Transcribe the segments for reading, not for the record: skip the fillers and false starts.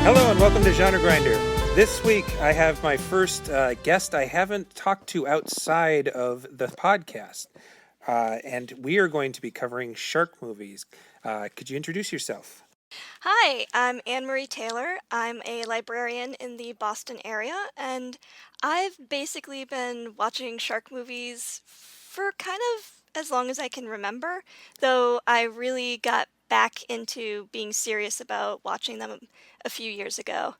Hello and welcome to Genre Grinder. This week I have my first guest I haven't talked to outside of the podcast. And we are going to be covering shark movies. Could you introduce yourself? Hi, I'm Anne Marie Taylor. I'm a librarian in the Boston area, and I've basically been watching shark movies for kind of as long as I can remember, though I really got back into being serious about watching them a few years ago.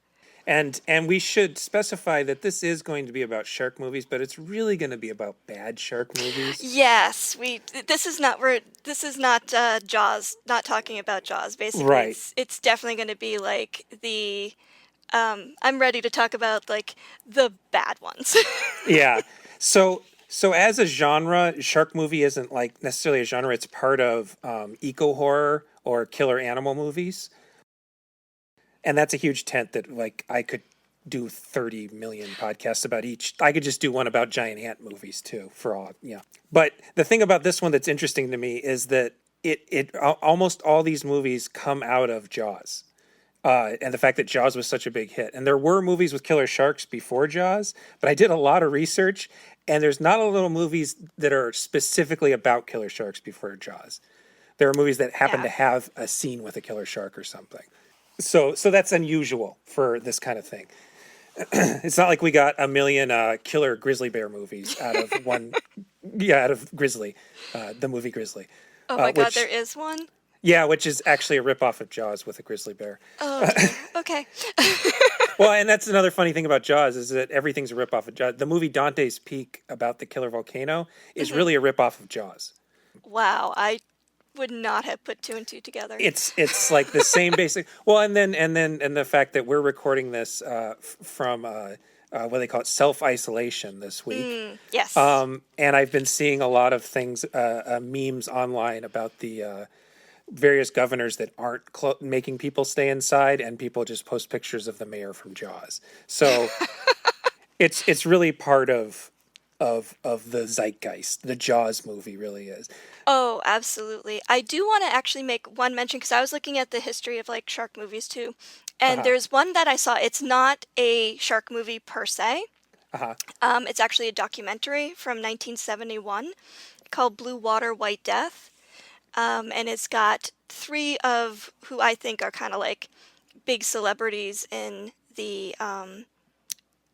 And we should specify that this is going to be about shark movies, but it's really going to be about bad shark movies. Yes, this is not Jaws, not talking about Jaws. Basically, Right. it's definitely going to be like the I'm ready to talk about like the bad ones. Yeah. So as a genre, shark movie isn't like necessarily a genre. It's part of eco horror or killer animal movies. And that's a huge tent that like I could do 30 million podcasts about each. I could just do one about giant ant movies too for all. Yeah. But the thing about this one that's interesting to me is that it almost all these movies come out of Jaws. And the fact that Jaws was such a big hit. And there were movies with killer sharks before Jaws, but I did a lot of research and there's not a little movies that are specifically about killer sharks before Jaws. There are movies that happen Yeah. to have a scene with a killer shark or something. So that's unusual for this kind of thing. It's not like we got a million killer grizzly bear movies out of one. Yeah, out of Grizzly, the movie Grizzly. Oh my God, Which, there is one? yeah, which is actually a ripoff of Jaws with a grizzly bear. Oh dear. Okay. Well, and that's another funny thing about Jaws is that everything's a ripoff of Jaws. The movie Dante's Peak about the killer volcano is really a ripoff of Jaws. Wow, I would not have put two and two together. It's like the same basic. Well, and the fact that we're recording this from what they call it, self-isolation this week. Yes. And I've been seeing a lot of things, memes online about the various governors that aren't making people stay inside, and people just post pictures of the mayor from Jaws. So it's really part of the zeitgeist. The Jaws movie really is. Oh, absolutely. I do want to actually make one mention because I was looking at the history of like shark movies too. And Uh-huh. there's one that I saw. It's not a shark movie per se. Uh-huh. It's actually a documentary from 1971 called Blue Water, White Death. And it's got three of who I think are kind of like big celebrities in the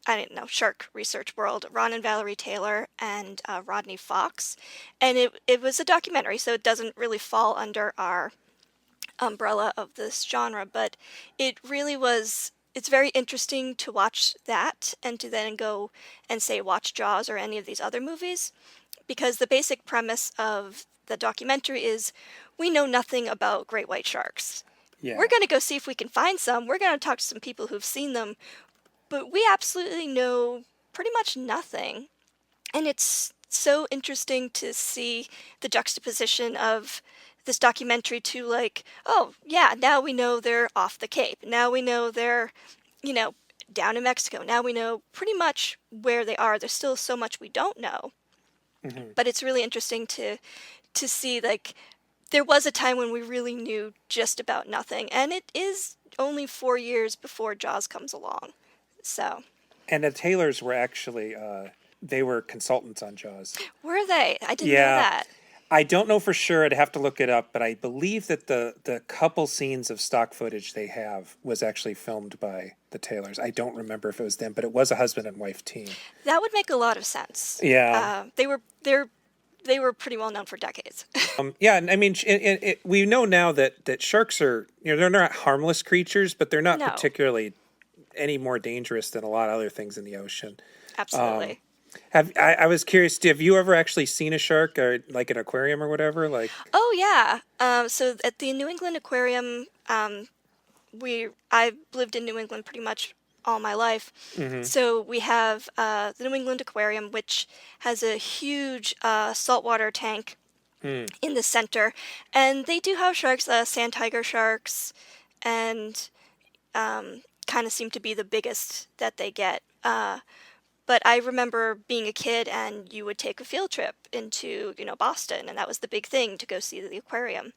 I don't know, shark research world, Ron and Valerie Taylor and Rodney Fox. And it was a documentary, so it doesn't really fall under our umbrella of this genre, but it really was, it's very interesting to watch that and to then go and say watch Jaws or any of these other movies, because the basic premise of the documentary is we know nothing about great white sharks. Yeah. We're going to go see if we can find some. We're going to talk to some people who've seen them, but we absolutely know pretty much nothing. And it's so interesting to see the juxtaposition of this documentary to like, oh, yeah, now we know they're off the Cape. Now we know they're, down in Mexico. Now we know pretty much where they are. There's still so much we don't know. Mm-hmm. But it's really interesting to see like there was a time when we really knew just about nothing. And it is only 4 years before Jaws comes along. So. And the Taylors were actually they were consultants on Jaws. Were they? I didn't know that. I don't know for sure. I'd have to look it up, but I believe that the couple scenes of stock footage they have was actually filmed by the Taylors. I don't remember if it was them, but it was a husband and wife team. That would make a lot of sense. Yeah. They were pretty well known for decades. Yeah, and I mean, we know now that sharks are, they're not harmless creatures, but they're not No. particularly any more dangerous than a lot of other things in the ocean. Absolutely. I was curious, have you ever actually seen a shark or like an aquarium or whatever? Like, Oh yeah. So at the New England Aquarium, I've lived in New England pretty much all my life. mm-hmm. So we have the New England Aquarium, which has a huge saltwater tank in the center, and they do have sharks, sand tiger sharks, and kind of seem to be the biggest that they get. But I remember being a kid and you would take a field trip into, Boston, and that was the big thing to go see the aquarium.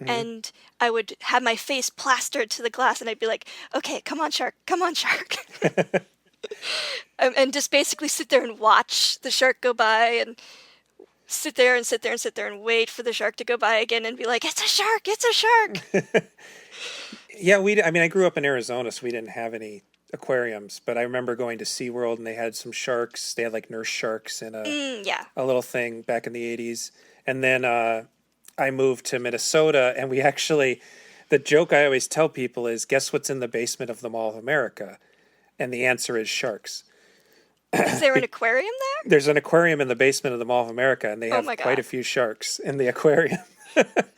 Mhm. And I would have my face plastered to the glass and I'd be like, okay, come on, shark, come on, shark. And just basically sit there and watch the shark go by and sit there and sit there and sit there and wait for the shark to go by again and be like, it's a shark, it's a shark. Yeah, I mean, I grew up in Arizona, so we didn't have any aquariums, but I remember going to SeaWorld and they had some sharks. They had like nurse sharks in Yeah. a little thing back in the 80s. And then I moved to Minnesota, and the joke I always tell people is, guess what's in the basement of the Mall of America? And the answer is sharks. Is there an aquarium there? There's an aquarium in the basement of the Mall of America, and they Oh have my quite God. a few sharks in the aquarium.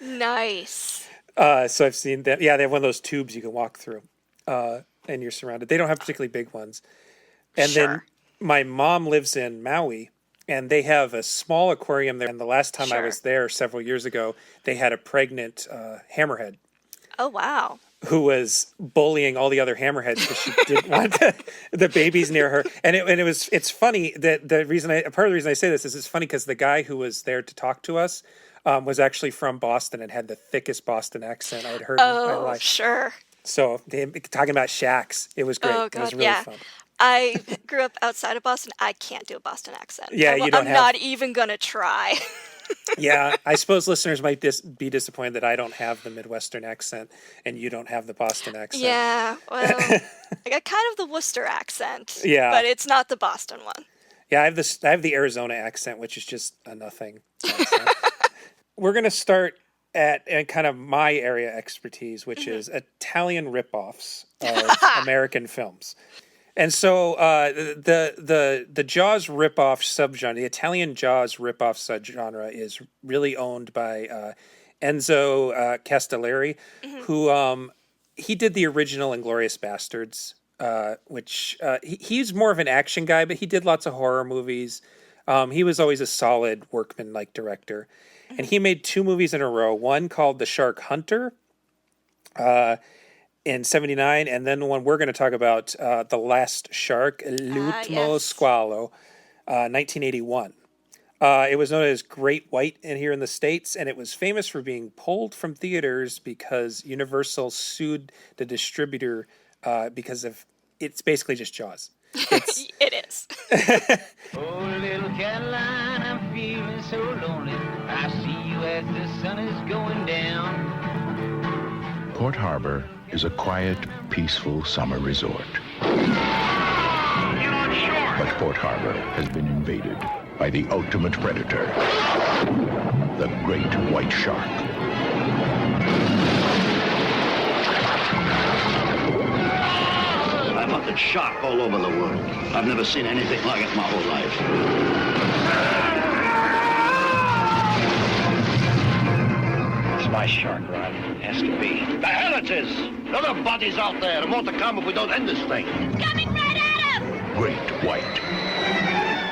Nice. So I've seen that. Yeah, they have one of those tubes you can walk through, and you're surrounded. They don't have particularly big ones. And then Sure. my mom lives in Maui, and they have a small aquarium there. And the last time I Sure. was there several years ago, they had a pregnant hammerhead Oh, wow. who was bullying all the other hammerheads because she didn't want the babies near her. And it's funny that part of the reason I say this is it's funny because the guy who was there to talk to us was actually from Boston and had the thickest Boston accent I'd heard in my Oh, life. sure. So talking about shacks, it was great. Oh, It was God, really yeah. fun. I grew up outside of Boston. I can't do a Boston accent. Yeah, you don't I'm have- not even going to try. Yeah, I suppose listeners might be disappointed that I don't have the Midwestern accent and you don't have the Boston accent. Yeah, well, I got kind of the Worcester accent. Yeah. But it's not the Boston one. Yeah, I have the Arizona accent, which is just a nothing accent. We're going to start at kind of my area expertise, which is Italian ripoffs of American films. And so the Jaws ripoff subgenre, the Italian Jaws ripoff subgenre, is really owned by Enzo Castellari, who he did the original Inglourious Bastards, which he's more of an action guy, but he did lots of horror movies. He was always a solid workman-like director. And he made 2 movies in a row, one called The Shark Hunter in 1979, and then the one we're going to talk about, The Last Shark, L'ultimo yes. squalo, 1981. It was known as Great White here in the States, and it was famous for being pulled from theaters because Universal sued the distributor because of it's basically just Jaws. It is. Oh, little Caroline, I'm feeling so lonely. I see you as the sun is going down. Port Harbor is a quiet, peaceful summer resort. But Port Harbor has been invaded by the ultimate predator, the great white shark. I've hunted shark all over the world. I've never seen anything like it my whole life. It's my shark, Rod. Has to be. The hell it is! There are bodies out there, and more to come if we don't end this thing. Coming right at us! Great White.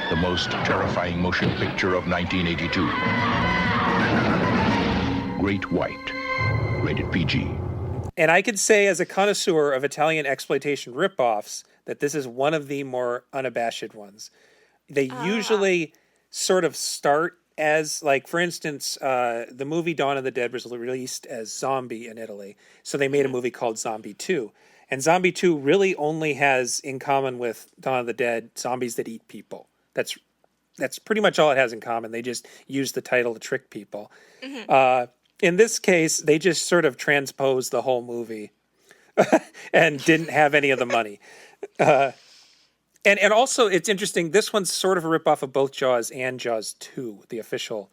The most terrifying motion picture of 1982. Great White. Rated PG. And I could say, as a connoisseur of Italian exploitation ripoffs, that this is one of the more unabashed ones. They usually sort of start as, like, for instance, the movie Dawn of the Dead was released as Zombie in Italy. So they made a movie called Zombie 2. And Zombie 2 really only has in common with Dawn of the Dead zombies that eat people. That's pretty much all it has in common. They just use the title to trick people. In this case, they just sort of transposed the whole movie and didn't have any of the money. And also, it's interesting, this one's sort of a ripoff of both Jaws and Jaws 2, the official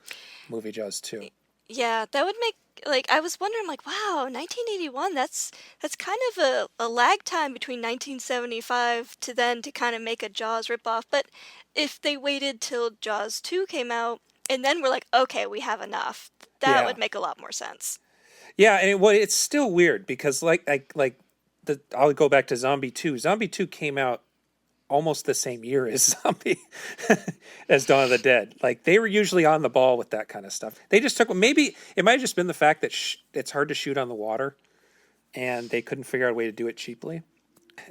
movie Jaws 2. Yeah, that would make, like, I was wondering, like, wow, 1981, that's kind of a lag time between 1975 to then to kind of make a Jaws ripoff. But if they waited till Jaws 2 came out, and then we're like, okay, we have enough, that Yeah. would make a lot more sense. Yeah, and it's still weird because, I'll go back to Zombie 2. Zombie 2 came out almost the same year as as Dawn of the Dead. Like, they were usually on the ball with that kind of stuff. They just took, maybe it might have just been the fact that it's hard to shoot on the water and they couldn't figure out a way to do it cheaply.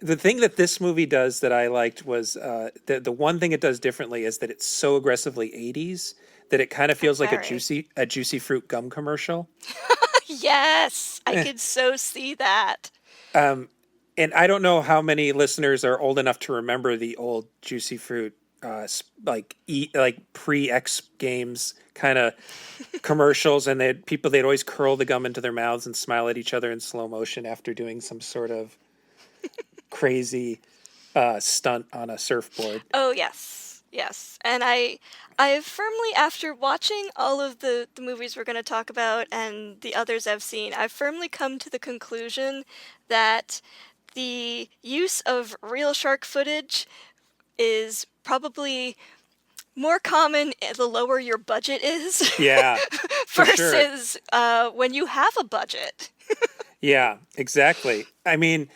The thing that this movie does that I liked was the one thing it does differently is that it's so aggressively 80s that it kind of feels like a Very. juicy fruit gum commercial. Yes, I could so see that. And I don't know how many listeners are old enough to remember the old Juicy Fruit, like pre-X Games kind of commercials, and they'd always curl the gum into their mouths and smile at each other in slow motion after doing some sort of crazy stunt on a surfboard. Oh yes, yes, and I firmly, after watching all of the movies we're going to talk about and the others I've seen, I've firmly come to the conclusion that the use of real shark footage is probably more common the lower your budget is. Yeah, for sure. Versus when you have a budget. Yeah, exactly. I mean,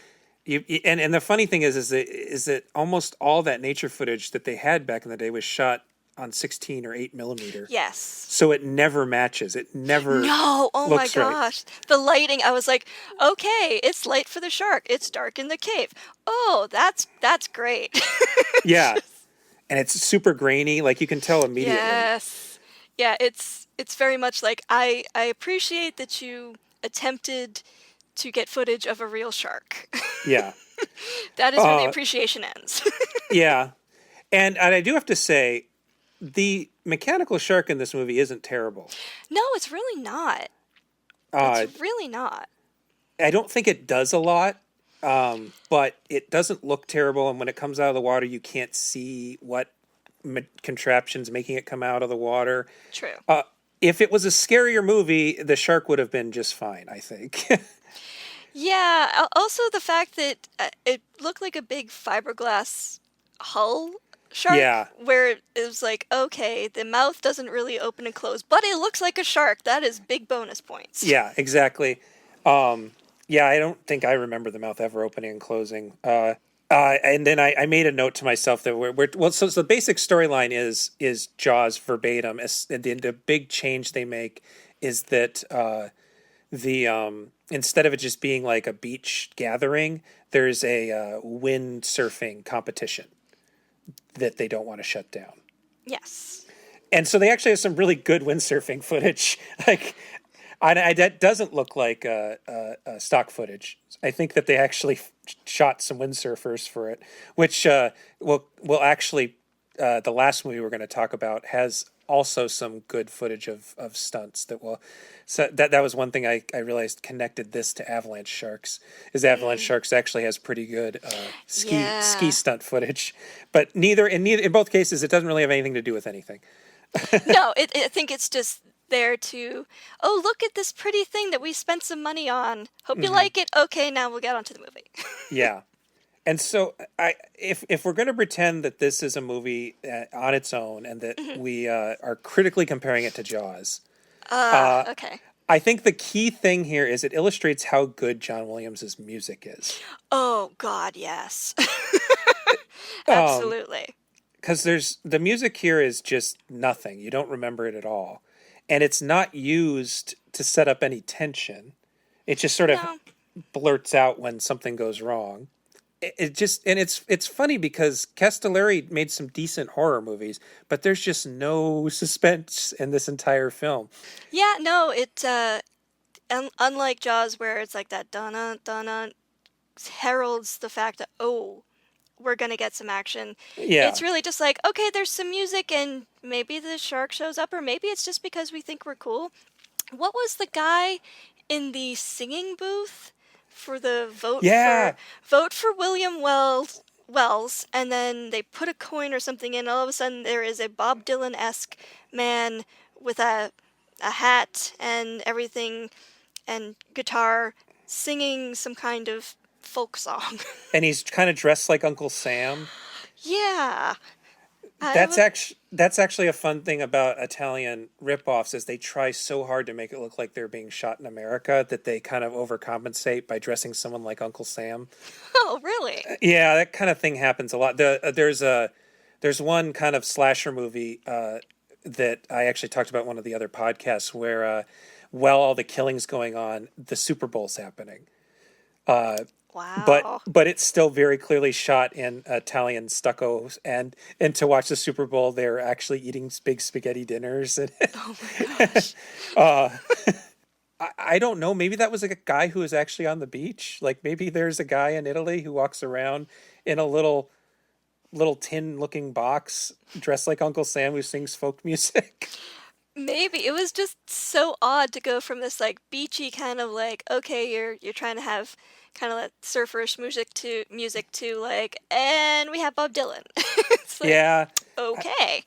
and the funny thing is that almost all that nature footage that they had back in the day was shot on 16 or 8 millimeter. Yes. So it never matches. It never. No. Oh my looks right. gosh. The lighting. I was like, okay, it's light for the shark. It's dark in the cave. Oh, that's great. Yeah, and it's super grainy. Like you can tell immediately. Yes. Yeah. It's very much like I appreciate that you attempted to get footage of a real shark. Yeah. That is where the appreciation ends. Yeah, and I do have to say, the mechanical shark in this movie isn't terrible. No, it's really not. It's really not. I don't think it does a lot, but it doesn't look terrible. And when it comes out of the water, you can't see what contraption's making it come out of the water. True. If it was a scarier movie, the shark would have been just fine, I think. Yeah. Also, the fact that it looked like a big fiberglass hull shark. Yeah. Where it was like, okay, the mouth doesn't really open and close, but it looks like a shark. That is big bonus points. Yeah, exactly. Yeah, I don't think I remember the mouth ever opening and closing. And then I made a note to myself that so the basic storyline is Jaws verbatim. The big change they make is that instead of it just being like a beach gathering, there's a windsurfing competition that they don't want to shut down. Yes. And so they actually have some really good windsurfing footage. Like, that doesn't look like stock footage. I think that they actually shot some windsurfers for it, which will actually the last movie we're going to talk about has also some good footage of stunts that will. So that was one thing I realized connected this to Avalanche Sharks. Is Avalanche Sharks actually has pretty good ski stunt footage, but in both cases it doesn't really have anything to do with anything. No, I think it's just there to, oh, look at this pretty thing that we spent some money on. Hope you like it. Okay, now we'll get on to the movie. Yeah. And so if we're going to pretend that this is a movie on its own and that we are critically comparing it to Jaws. Okay. I think the key thing here is it illustrates how good John Williams' music is. Oh, God, yes. Absolutely. Because the music here is just nothing. You don't remember it at all. And it's not used to set up any tension. It just sort of blurts out when something goes wrong. It's funny because Castellari made some decent horror movies, but there's just no suspense in this entire film. Yeah, no, it unlike Jaws where it's like that dun dun heralds the fact that we're gonna get some action. Yeah. It's really just like, okay, there's some music and maybe the shark shows up, or maybe it's just because we think we're cool. What was the guy in the singing booth for the vote for William Wells, and then they put a coin or something in, and all of a sudden there is a Bob Dylan-esque man with a hat and everything and guitar singing some kind of folk song. And he's kind of dressed like Uncle Sam. Yeah. That's actually a fun thing about Italian ripoffs is they try so hard to make it look like they're being shot in America that they kind of overcompensate by dressing someone like Uncle Sam. Oh, really? Yeah, that kind of thing happens a lot. There's one kind of slasher movie that I actually talked about in one of the other podcasts where while all the killing's going on, the Super Bowl's happening. Wow. but it's still very clearly shot in Italian stucco, and to watch the Super Bowl, they're actually eating big spaghetti dinners. And Oh my gosh. I don't know. Maybe that was like a guy who was actually on the beach. Like maybe there's a guy in Italy who walks around in a little tin looking box dressed like Uncle Sam who sings folk music. Maybe it was just so odd to go from this like beachy kind of like, okay, you're trying to have kind of that surferish music to like, and we have Bob Dylan. It's like, Yeah. okay.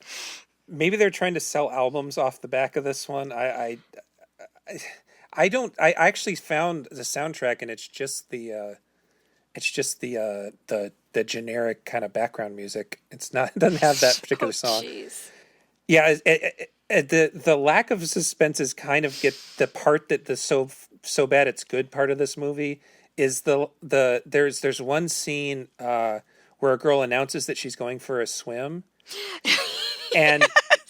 Maybe they're trying to sell albums off the back of this one. I don't. I actually found the soundtrack, and it's just the generic kind of background music. It's not. It doesn't have that particular song. Jeez. Yeah, the lack of suspense is kind of get the part that the so bad it's good part of this movie is there's one scene where a girl announces that she's going for a swim, and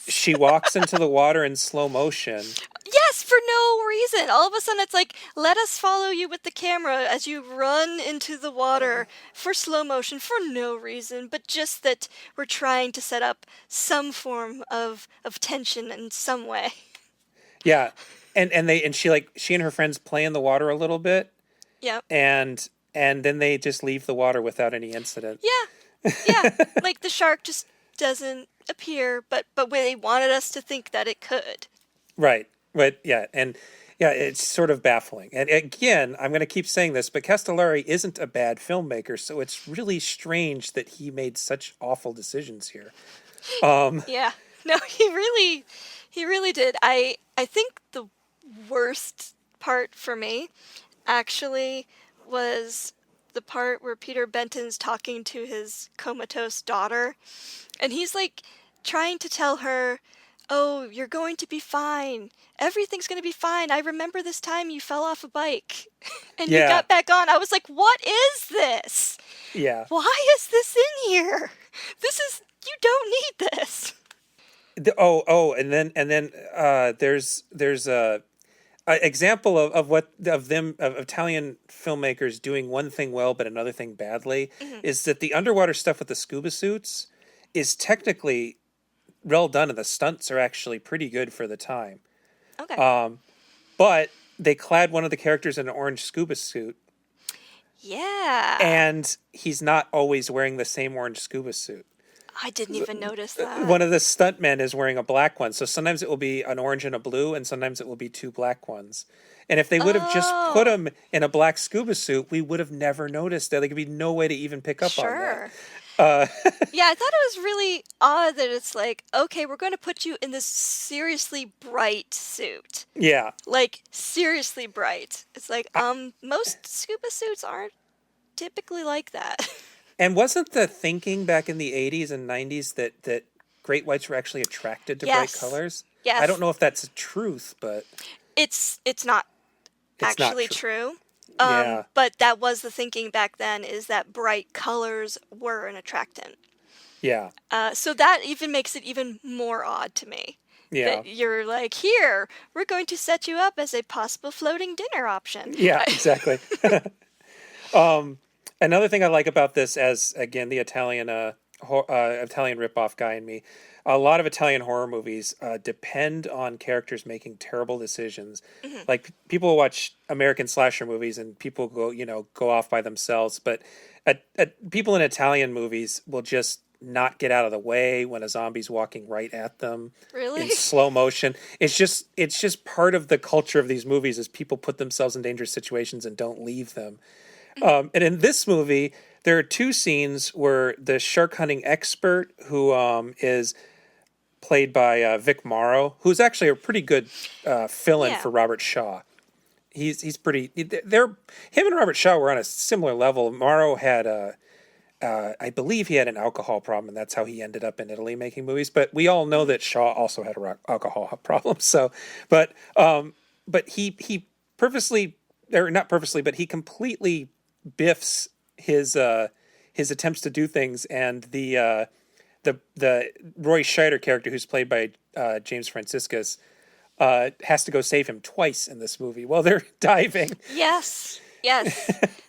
she walks into the water in slow motion. Yes, for no reason. All of a sudden, it's like, let us follow you with the camera as you run into the water for slow motion for no reason, but just that we're trying to set up some form of tension in some way. Yeah, and she and her friends play in the water a little bit. Yep. And then they just leave the water without any incident. Yeah. Like the shark just doesn't appear, but they wanted us to think that it could. Right. But yeah, it's sort of baffling. And again, I'm going to keep saying this, but Castellari isn't a bad filmmaker, so it's really strange that he made such awful decisions here. Yeah. No, he really did. I think the worst part for me actually was the part where Peter Benton's talking to his comatose daughter, and he's like trying to tell her, oh, you're going to be fine. Everything's going to be fine. I remember this time you fell off a bike and you got back on. I was like, what is this? Yeah. Why is this in here? You don't need this. And then there's a example of Italian filmmakers doing one thing well but another thing badly is that the underwater stuff with the scuba suits is technically well done, and the stunts are actually pretty good for the time. Okay. But they clad one of the characters in an orange scuba suit. Yeah. And he's not always wearing the same orange scuba suit. I didn't even notice that. One of the stuntmen is wearing a black one. So sometimes it will be an orange and a blue, and sometimes it will be two black ones. And if they would have just put him in a black scuba suit, we would have never noticed that. There could be no way to even pick up on that. Yeah, I thought it was really odd that it's like, okay, we're going to put you in this seriously bright suit. Yeah. Like, seriously bright. It's like, most scuba suits aren't typically like that. And wasn't the thinking back in the 80s and 90s that great whites were actually attracted to bright colors? Yes. I don't know if that's a truth, but... It's not actually true. Yeah. But that was the thinking back then, is that bright colors were an attractant. Yeah. So that even makes it even more odd to me. Yeah. That you're like, here, we're going to set you up as a possible floating dinner option. Yeah, exactly. Another thing I like about this, as again the Italian ripoff guy in me, a lot of Italian horror movies depend on characters making terrible decisions. Mm-hmm. Like people watch American slasher movies and people go off by themselves, but people in Italian movies will just not get out of the way when a zombie's walking right at them. Really? In slow motion. It's just part of the culture of these movies is people put themselves in dangerous situations and don't leave them. And in this movie, there are two scenes where the shark hunting expert, who is played by Vic Morrow, who's actually a pretty good fill-in for Robert Shaw. He's pretty. Him and Robert Shaw were on a similar level. Morrow had I believe he had an alcohol problem, and that's how he ended up in Italy making movies. But we all know that Shaw also had an alcohol problem. So, but he purposely, or not purposely, but he completely biffs his attempts to do things, and the Roy Scheider character, who's played by James Franciscus, has to go save him twice in this movie while they're diving. Yes.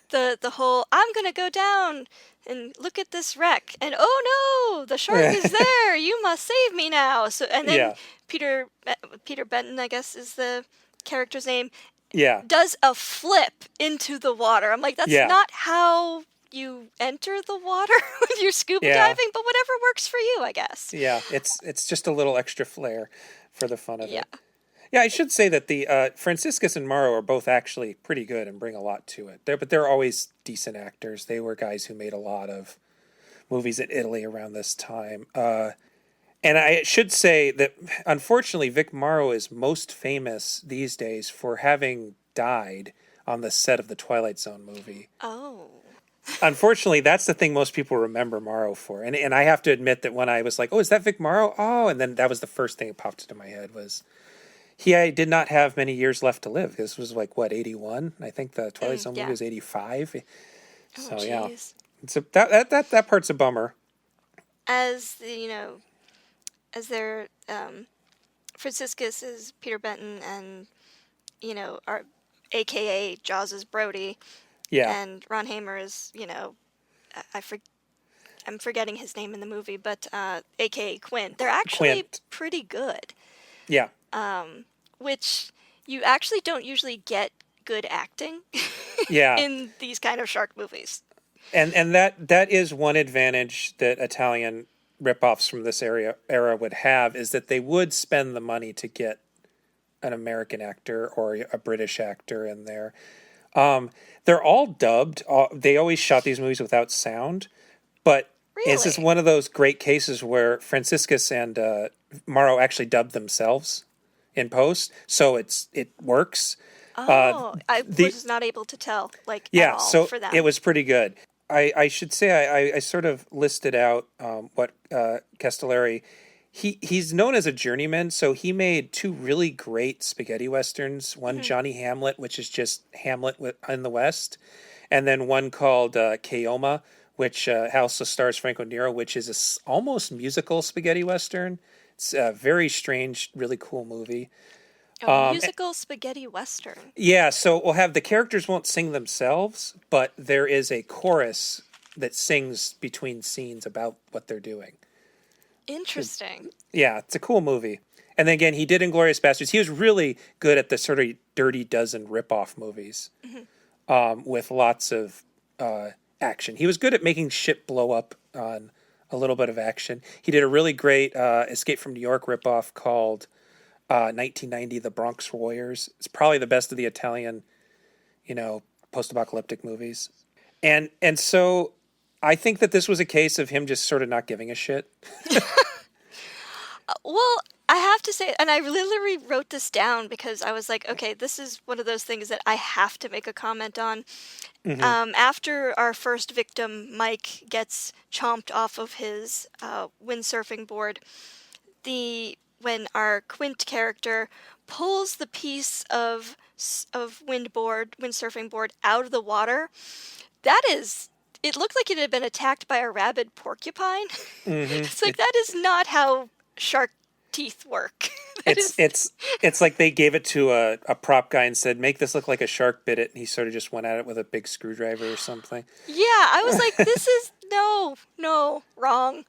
the whole I'm gonna go down and look at this wreck, and oh no, the shark is there. You must save me now. So and then Peter Benton, I guess is the character's name. Yeah. Does a flip into the water. I'm like, that's not how you enter the water with your scuba diving, but whatever works for you, I guess. Yeah, it's just a little extra flair for the fun of it. Yeah, I should say that the Franciscus and Morrow are both actually pretty good and bring a lot to it. But they're always decent actors. They were guys who made a lot of movies in Italy around this time. And I should say that, unfortunately, Vic Morrow is most famous these days for having died on the set of the Twilight Zone movie. Oh. Unfortunately, that's the thing most people remember Morrow for. And I have to admit that when I was like, oh, is that Vic Morrow? Oh, and then that was the first thing that popped into my head was he did not have many years left to live. This was like, what, 81? I think the Twilight Zone movie was 85. So, so that part's a bummer. As their Franciscus is Peter Benton, and our AKA Jaws' Brody. Yeah. And Ron Hamer is, I'm forgetting his name in the movie, but AKA Quint. They're actually pretty good. Yeah. Which you actually don't usually get good acting in these kind of shark movies. And that is one advantage that Italian ripoffs from this era would have, is that they would spend the money to get an American actor or a British actor in there. They're all dubbed. They always shot these movies without sound, but this is one of those great cases where Franciscus and Morrow actually dubbed themselves in post, so it works. Oh, I was not able to tell, at all so for them. It was pretty good. I should say I sort of listed out what Castellari. He's known as a journeyman, so he made two really great spaghetti westerns. One, Johnny Hamlet, which is just Hamlet in the West, and then one called Keoma, which also stars Franco Nero, which is a almost musical spaghetti western. It's a very strange, really cool movie. A musical spaghetti western. Yeah, so we'll have the characters won't sing themselves, but there is a chorus that sings between scenes about what they're doing. Interesting. Yeah, it's a cool movie. And then again, he did Inglourious Basterds. He was really good at the sort of Dirty Dozen ripoff movies with lots of action. He was good at making shit blow up on a little bit of action. He did a really great Escape from New York ripoff called 1990, The Bronx Warriors. It's probably the best of the Italian, post-apocalyptic movies. And so I think that this was a case of him just sort of not giving a shit. Well, I have to say, and I literally wrote this down because I was like, okay, this is one of those things that I have to make a comment on. After our first victim, Mike, gets chomped off of his windsurfing board, when our Quint character pulls the piece of windsurfing board out of the water, it looked like it had been attacked by a rabid porcupine. It's like, that is not how shark teeth work. It's like they gave it to a prop guy and said, make this look like a shark bit it, and he sort of just went at it with a big screwdriver or something. Yeah, I was like, this is no, wrong.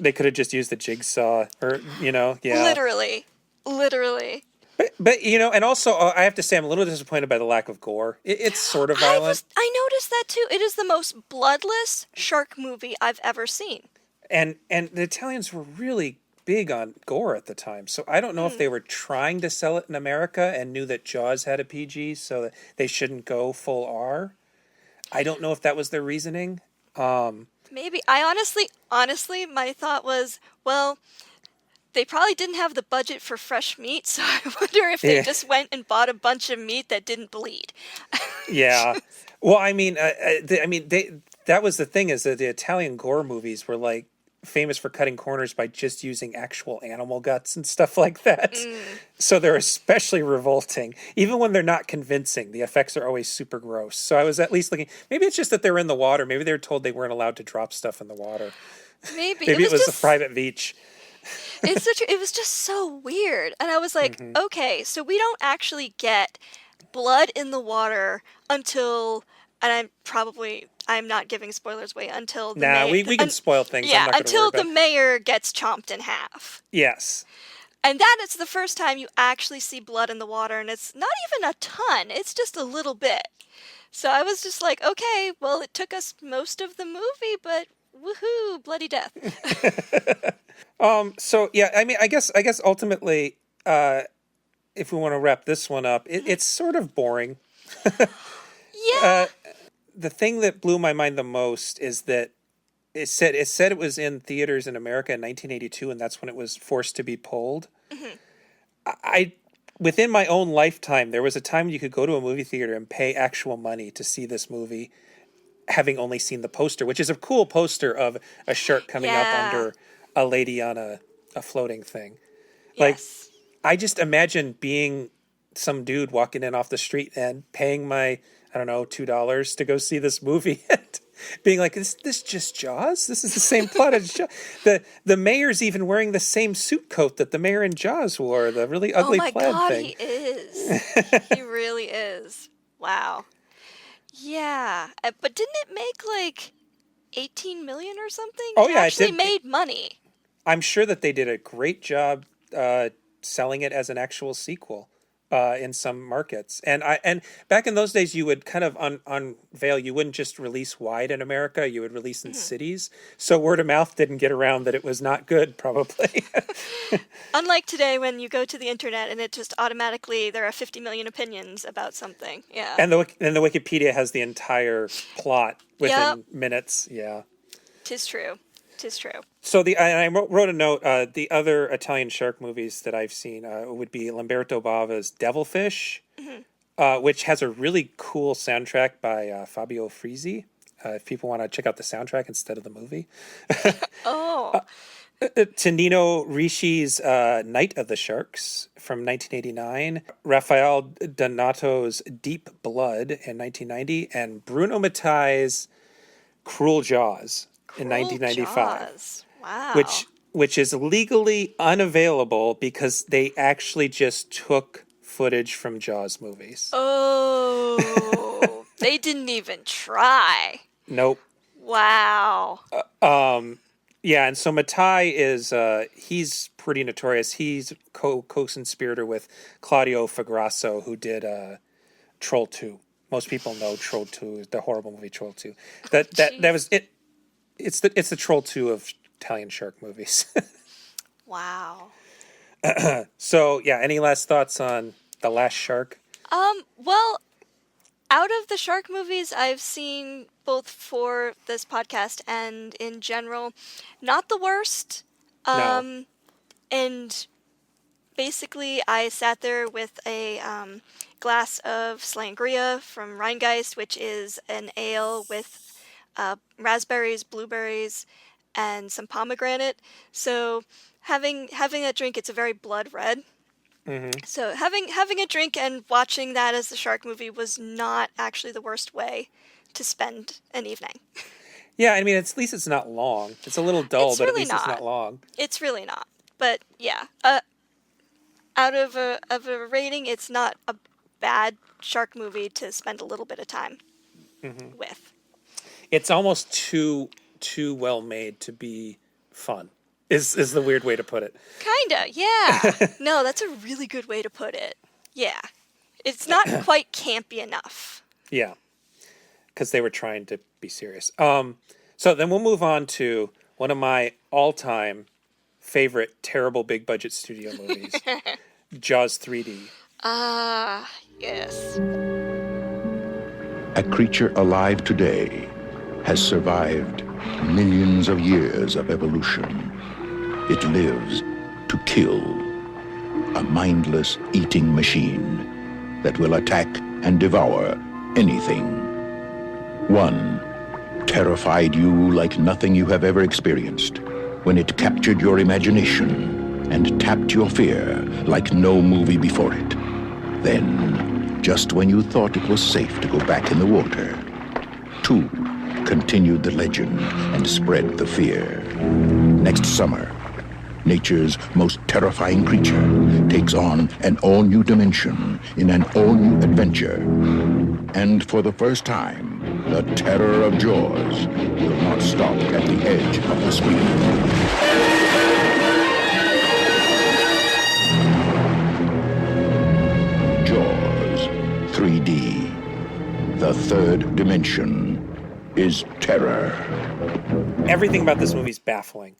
They could have just used the jigsaw, or Literally. But and also I have to say I'm a little disappointed by the lack of gore. It's sort of violent. I noticed that too. It is the most bloodless shark movie I've ever seen. And the Italians were really big on gore at the time, so I don't know if they were trying to sell it in America and knew that Jaws had a PG, so that they shouldn't go full R. I don't know if that was their reasoning. Maybe. I honestly, my thought was, well, they probably didn't have the budget for fresh meat, so I wonder if they just went and bought a bunch of meat that didn't bleed. Yeah. Well, that was the thing, is that the Italian gore movies were like famous for cutting corners by just using actual animal guts and stuff like that. So they're especially revolting. Even when they're not convincing, the effects are always super gross. So I was at least looking, maybe it's just that they're in the water. Maybe they were told they weren't allowed to drop stuff in the water. Maybe it was a private beach. It was just so weird. And I was like, okay, so we don't actually get blood in the water until, and I'm not giving spoilers away, until the we can spoil things. Yeah, I'm not until gonna the worry mayor gets chomped in half. Yes. And that is the first time you actually see blood in the water, and it's not even a ton, it's just a little bit. So I was just like, okay, well, it took us most of the movie, but woohoo, bloody death. So yeah, I mean, I guess ultimately, if we want to wrap this one up, it's sort of boring. Yeah. The thing that blew my mind the most is that it said it was in theaters in America in 1982, and that's when it was forced to be pulled. I within my own lifetime, there was a time you could go to a movie theater and pay actual money to see this movie, having only seen the poster, which is a cool poster of a shark coming up under a lady on a floating thing. Like, Yes. I just imagine being some dude walking in off the street and paying my, I don't know, $2 to go see this movie and being like, is this just Jaws? This is the same plot as Jaws. The mayor's even wearing the same suit coat that the mayor in Jaws wore, the really ugly plaid thing. Oh my God, he is. He really is. Wow. Yeah. But didn't it make like 18 million or something? Oh, It yeah, it actually did. made money. I'm sure that they did a great job selling it as an actual sequel in some markets. And back in those days, you would kind of unveil. You wouldn't just release wide in America. You would release in cities. So word of mouth didn't get around that it was not good, probably. Unlike today when you go to the internet and it just automatically, there are 50 million opinions about something. Yeah. And the Wikipedia has the entire plot within Yep. minutes. Yeah. Tis true. Tis true. So I wrote a note. The other Italian shark movies that I've seen would be Lamberto Bava's Devilfish, which has a really cool soundtrack by Fabio Frizzi. If people want to check out the soundtrack instead of the movie. Oh. To Nino Ricci's Night of the Sharks from 1989, Rafael Donato's Deep Blood in 1990, and Bruno Mattei's Cruel Jaws in 1995. Jaws. Wow. Which is legally unavailable because they actually just took footage from Jaws movies. Oh. They didn't even try. Nope. Wow. Yeah, and so Mattei is he's pretty notorious. He's co-conspirator with Claudio Fagrasso, who did Troll 2. Most people know Troll 2, the horrible movie Troll 2. That was it. It's the Troll 2 of Italian shark movies. Wow. So yeah, any last thoughts on The Last Shark? Well, out of the shark movies I've seen both for this podcast and in general, not the worst. No. And basically I sat there with a glass of Slangria from Rheingeist, which is an ale with raspberries, blueberries, and some pomegranate. So having a drink, it's a very blood red. Mm-hmm. So having a drink and watching that as the shark movie was not actually the worst way to spend an evening. Yeah, I mean, at least it's not long. It's a little dull, It's but really at least it's not. not long. It's really not. But yeah, out of a rating, it's not a bad shark movie to spend a little bit of time with. It's almost too well made to be fun. Is the weird way to put it. Kinda, yeah. No, that's a really good way to put it. Yeah. It's not quite campy enough. Yeah, because they were trying to be serious. So then we'll move on to one of my all-time favorite terrible big budget studio movies, Jaws 3D. Yes. A creature alive today has survived millions of years of evolution. It lives to kill, a mindless eating machine that will attack and devour anything. One terrified you like nothing you have ever experienced when it captured your imagination and tapped your fear like no movie before it. Then, just when you thought it was safe to go back in the water, two continued the legend and spread the fear. Next summer, Nature's most terrifying creature takes on an all-new dimension in an all-new adventure. And for the first time, the terror of Jaws will not stop at the edge of the screen. Jaws 3D. The third dimension is terror. Everything about this movie is baffling.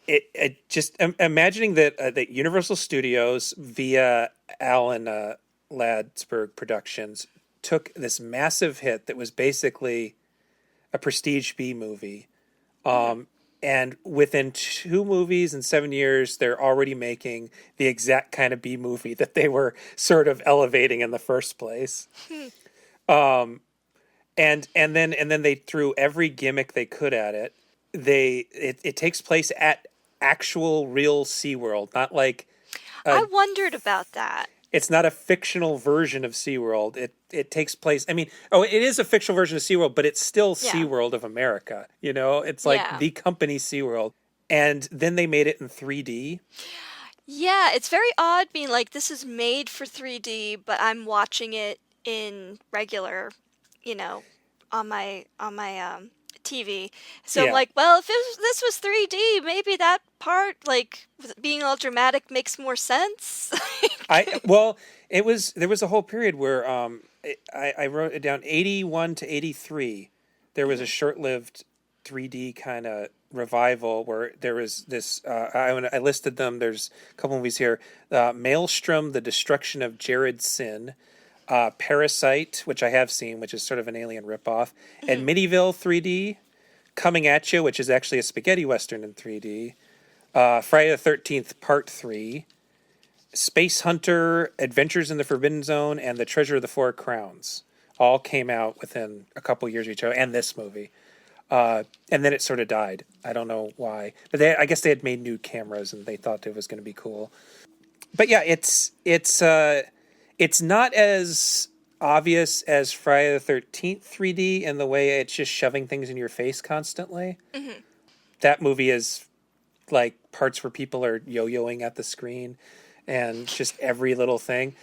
It just imagining that Universal Studios via Alan Ladsberg Productions took this massive hit that was basically a prestige B movie, and within 2 movies and 7 years, they're already making the exact kind of B movie that they were sort of elevating in the first place. And then they threw every gimmick they could at it. It takes place at actual real SeaWorld, not like I wondered about that. it's not a fictional version of SeaWorld. It takes place, I mean, it is a fictional version of SeaWorld, but it's still SeaWorld of America, you know? It's like the company SeaWorld. And then they made it in 3D. Yeah, it's very odd being like, this is made for 3D, but I'm watching it in regular, on my TV. So I'm like, well, if this was 3D, maybe that part, like being all dramatic, makes more sense. There was a whole period where I wrote it down, 81 to 83. There was a short-lived 3D kind of revival where there was this. I listed them. There's a couple movies here: Maelstrom, The Destruction of Jared Sin. Parasite, which I have seen, which is sort of an alien ripoff, and Middieville 3D, Coming at You, which is actually a spaghetti western in 3D, Friday the 13th Part 3, Space Hunter, Adventures in the Forbidden Zone, and The Treasure of the Four Crowns. All came out within a couple years of each other, and this movie. And then it sort of died. I don't know why. But I guess they had made new cameras, and they thought it was going to be cool. But yeah, it's not as obvious as Friday the 13th 3D in the way it's just shoving things in your face constantly. Mm-hmm. That movie is like parts where people are yo-yoing at the screen and just every little thing.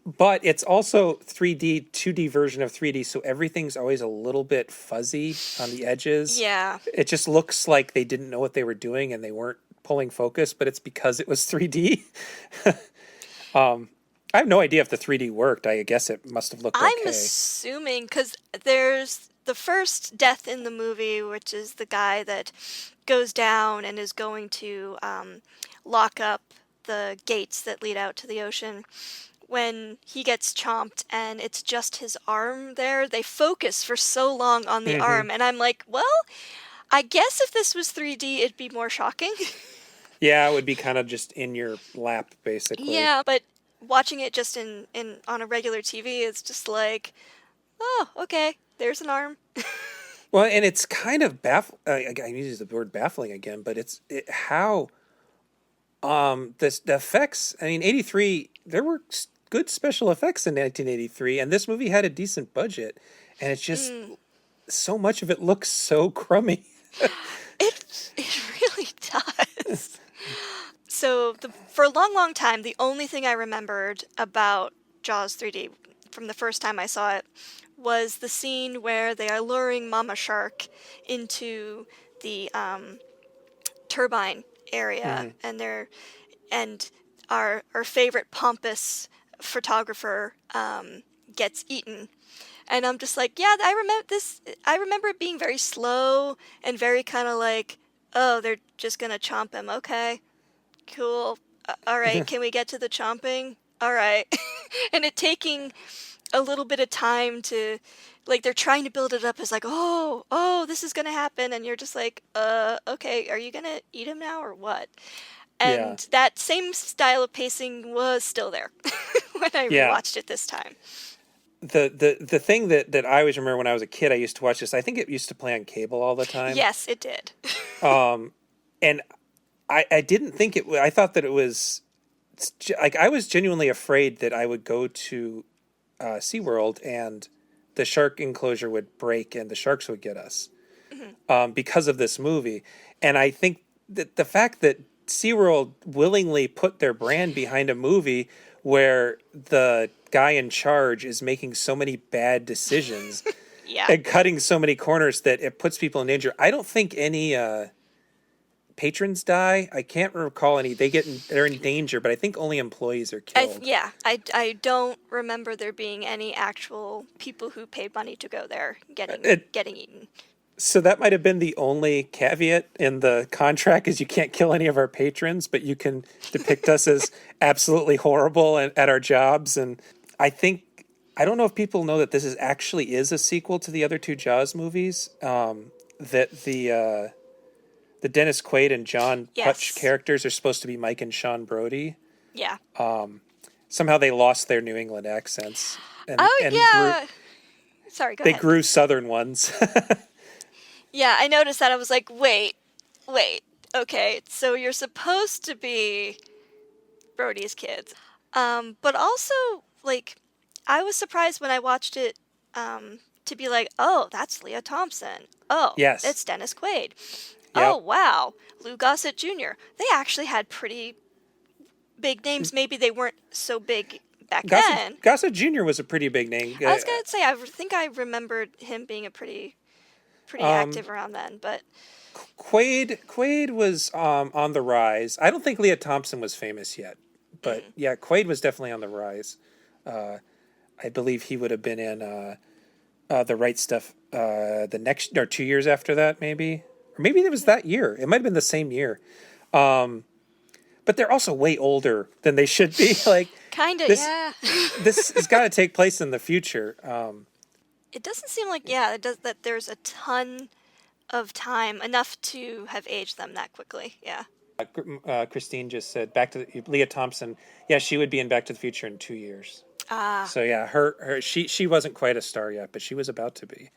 But it's also 3D, 2D version of 3D, so everything's always a little bit fuzzy on the edges. Yeah. It just looks like they didn't know what they were doing and they weren't pulling focus, but it's because it was 3D. I have no idea if the 3D worked. I guess it must have looked okay. I'm assuming, because there's the first death in the movie, which is the guy that goes down and is going to lock up the gates that lead out to the ocean. When he gets chomped and it's just his arm there, they focus for so long on the arm. And I'm like, well, I guess if this was 3D, it'd be more shocking. Yeah, it would be kind of just in your lap, basically. Yeah, but watching it just in on a regular TV, it's just like, oh, okay, there's an arm. Well, and it's kind of I use the word baffling again, but how the effects. I mean, 83. There were good special effects in 1983, and this movie had a decent budget, and it's just so much of it looks so crummy. It really does. So for a long, long time, the only thing I remembered about Jaws 3D from the first time I saw it was the scene where they are luring Mama Shark into the turbine area, and our favorite pompous photographer gets eaten. And I'm just like, yeah, I remember it being very slow and very kind of like, oh, they're just gonna chomp him. Okay, cool. All right, can we get to the chomping? All right. And it taking a little bit of time to, like, they're trying to build it up as like, oh, this is gonna happen, and you're just like, okay, are you gonna eat him now or what? And that same style of pacing was still there when I rewatched it this time. The thing that I always remember when I was a kid, I used to watch this. I think it used to play on cable all the time. Yes, it did. And I didn't think it. I thought that it was like I was genuinely afraid that I would go to SeaWorld and the shark enclosure would break and the sharks would get us because of this movie. And I think that the fact that SeaWorld willingly put their brand behind a movie where the guy in charge is making so many bad decisions Yeah. and cutting so many corners that it puts people in danger. I don't think any patrons die. I can't recall any. They're in danger, but I think only employees are killed. I don't remember there being any actual people who paid money to go there getting eaten. So that might have been the only caveat in the contract, is you can't kill any of our patrons, but you can depict us as absolutely horrible at our jobs. And I don't know if people know that this is a sequel to the other two Jaws movies. That the Dennis Quaid and John Hutch characters are supposed to be Mike and Sean Brody. Yeah. Somehow they lost their New England accents. Sorry, go They ahead. grew Southern ones. Yeah, I noticed that. I was like, wait, okay, so you're supposed to be Brody's kids. But also, like, I was surprised when I watched it to be like, oh, that's Leah Thompson. Oh, Yes. it's Dennis Quaid. Yep. Oh, wow, Lou Gossett Jr. They actually had pretty big names. Maybe they weren't so big back then. Gossett Jr. was a pretty big name. I was going to say, I think I remembered him being a pretty active around then, but Quaid was on the rise. I don't think Leah Thompson was famous yet, but yeah, Quaid was definitely on the rise. I believe he would have been in The Right Stuff the next or 2 years after that, maybe, or maybe it was that year. It might have been the same year. But they're also way older than they should be. Like, kind of, yeah. This has got to take place in the future. It doesn't seem like, that there's a ton of time, enough to have aged them that quickly, yeah. Christine just said Leah Thompson. Yeah, she would be in Back to the Future in 2 years. Ah. So yeah, she wasn't quite a star yet, but she was about to be.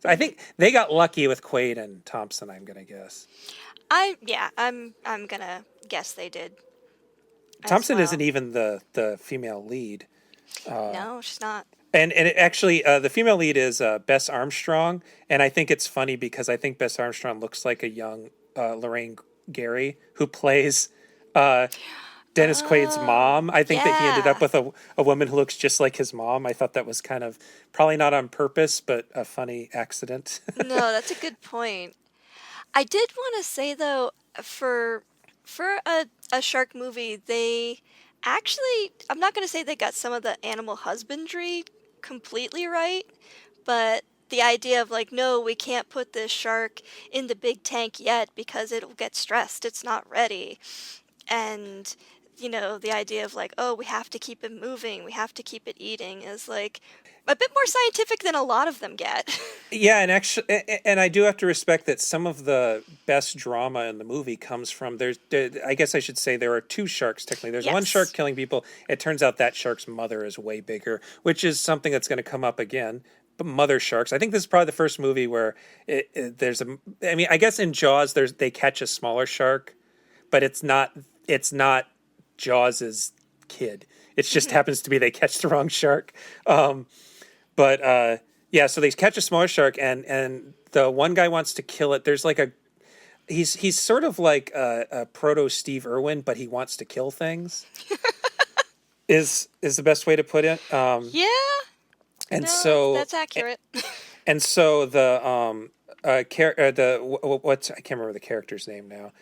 So I think they got lucky with Quaid and Thompson, I'm gonna guess. I'm gonna guess they did. Thompson isn't even the female lead. No, she's not. And it actually, the female lead is Bess Armstrong, and I think it's funny because I think Bess Armstrong looks like a young Lorraine Gary who plays Dennis Quaid's mom. I think that he ended up with a woman who looks just like his mom. I thought that was kind of probably not on purpose, but a funny accident. No, that's a good point. I did want to say though, for a shark movie, they actually, I'm not going to say they got some of the animal husbandry completely right, but the idea of like, no, we can't put this shark in the big tank yet because it'll get stressed. It's not ready. And, the idea of like, oh, we have to keep it moving. We have to keep it eating is like a bit more scientific than a lot of them get. Yeah, and actually, and I do have to respect that some of the best drama in the movie comes from I guess I should say there are two sharks technically. There's one shark killing people. It turns out that shark's mother is way bigger, which is something that's going to come up again. But mother sharks. I think this is probably the first movie where I guess in Jaws they catch a smaller shark, but it's not Jaws's kid. It just happens to be they catch the wrong shark. So they catch a smaller shark, and the one guy wants to kill it. There's like he's sort of like a proto Steve Irwin, but he wants to kill things. is the best way to put it. Yeah. And so that's accurate. And so I can't remember the character's name now.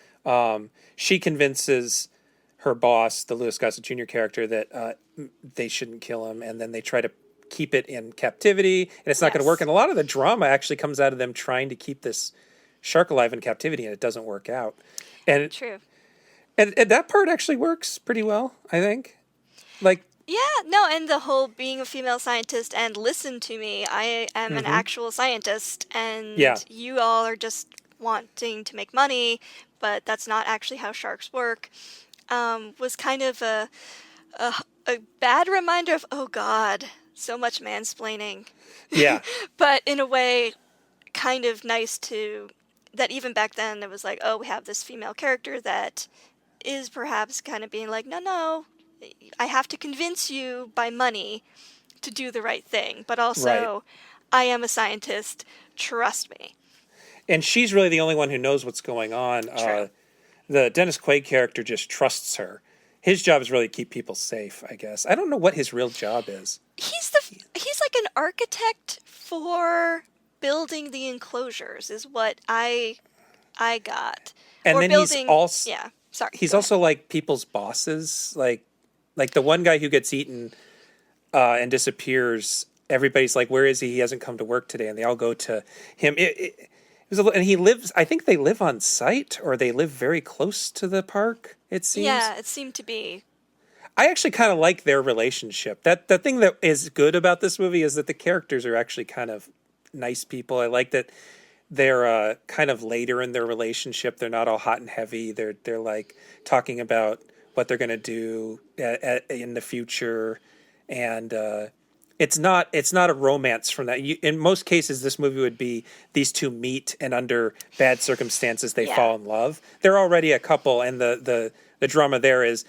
She convinces her boss, the Louis Gossett Jr. character, that they shouldn't kill him, and then they try to keep it in captivity, and it's not going to work. And a lot of the drama actually comes out of them trying to keep this shark alive in captivity, and it doesn't work out. And true. And that part actually works pretty well, I think. Like, yeah, no, and the whole being a female scientist and listen to me, I am an actual scientist, and you all are just wanting to make money, but that's not actually how sharks work. Was kind of a bad reminder of, oh God, so much mansplaining. Yeah. But in a way, kind of nice that even back then it was like, oh, we have this female character that is perhaps kind of being like, no, I have to convince you by money to do the right thing. But also, I am a scientist, trust me. And she's really the only one who knows what's going on. True. the Dennis Quaid character just trusts her. His job is really to keep people safe, I guess. I don't know what his real job is. He's like an architect for building the enclosures, is what I got. And or then building, he's also yeah. Sorry. he's go also like people's bosses, like the one guy who gets eaten and disappears. Everybody's like, "Where is he? He hasn't come to work today," and they all go to him. It was and he lives. I think they live on site, or they live very close to the park. It seems. Yeah, it seemed to be. I actually kind of like their relationship. The thing that is good about this movie is that the characters are actually kind of nice people. I like that they're kind of later in their relationship. They're not all hot and heavy. They're like talking about what they're going to do in the future, and it's not a romance from that. In most cases, this movie would be these two meet, and under bad circumstances they fall in love. They're already a couple, and the drama there is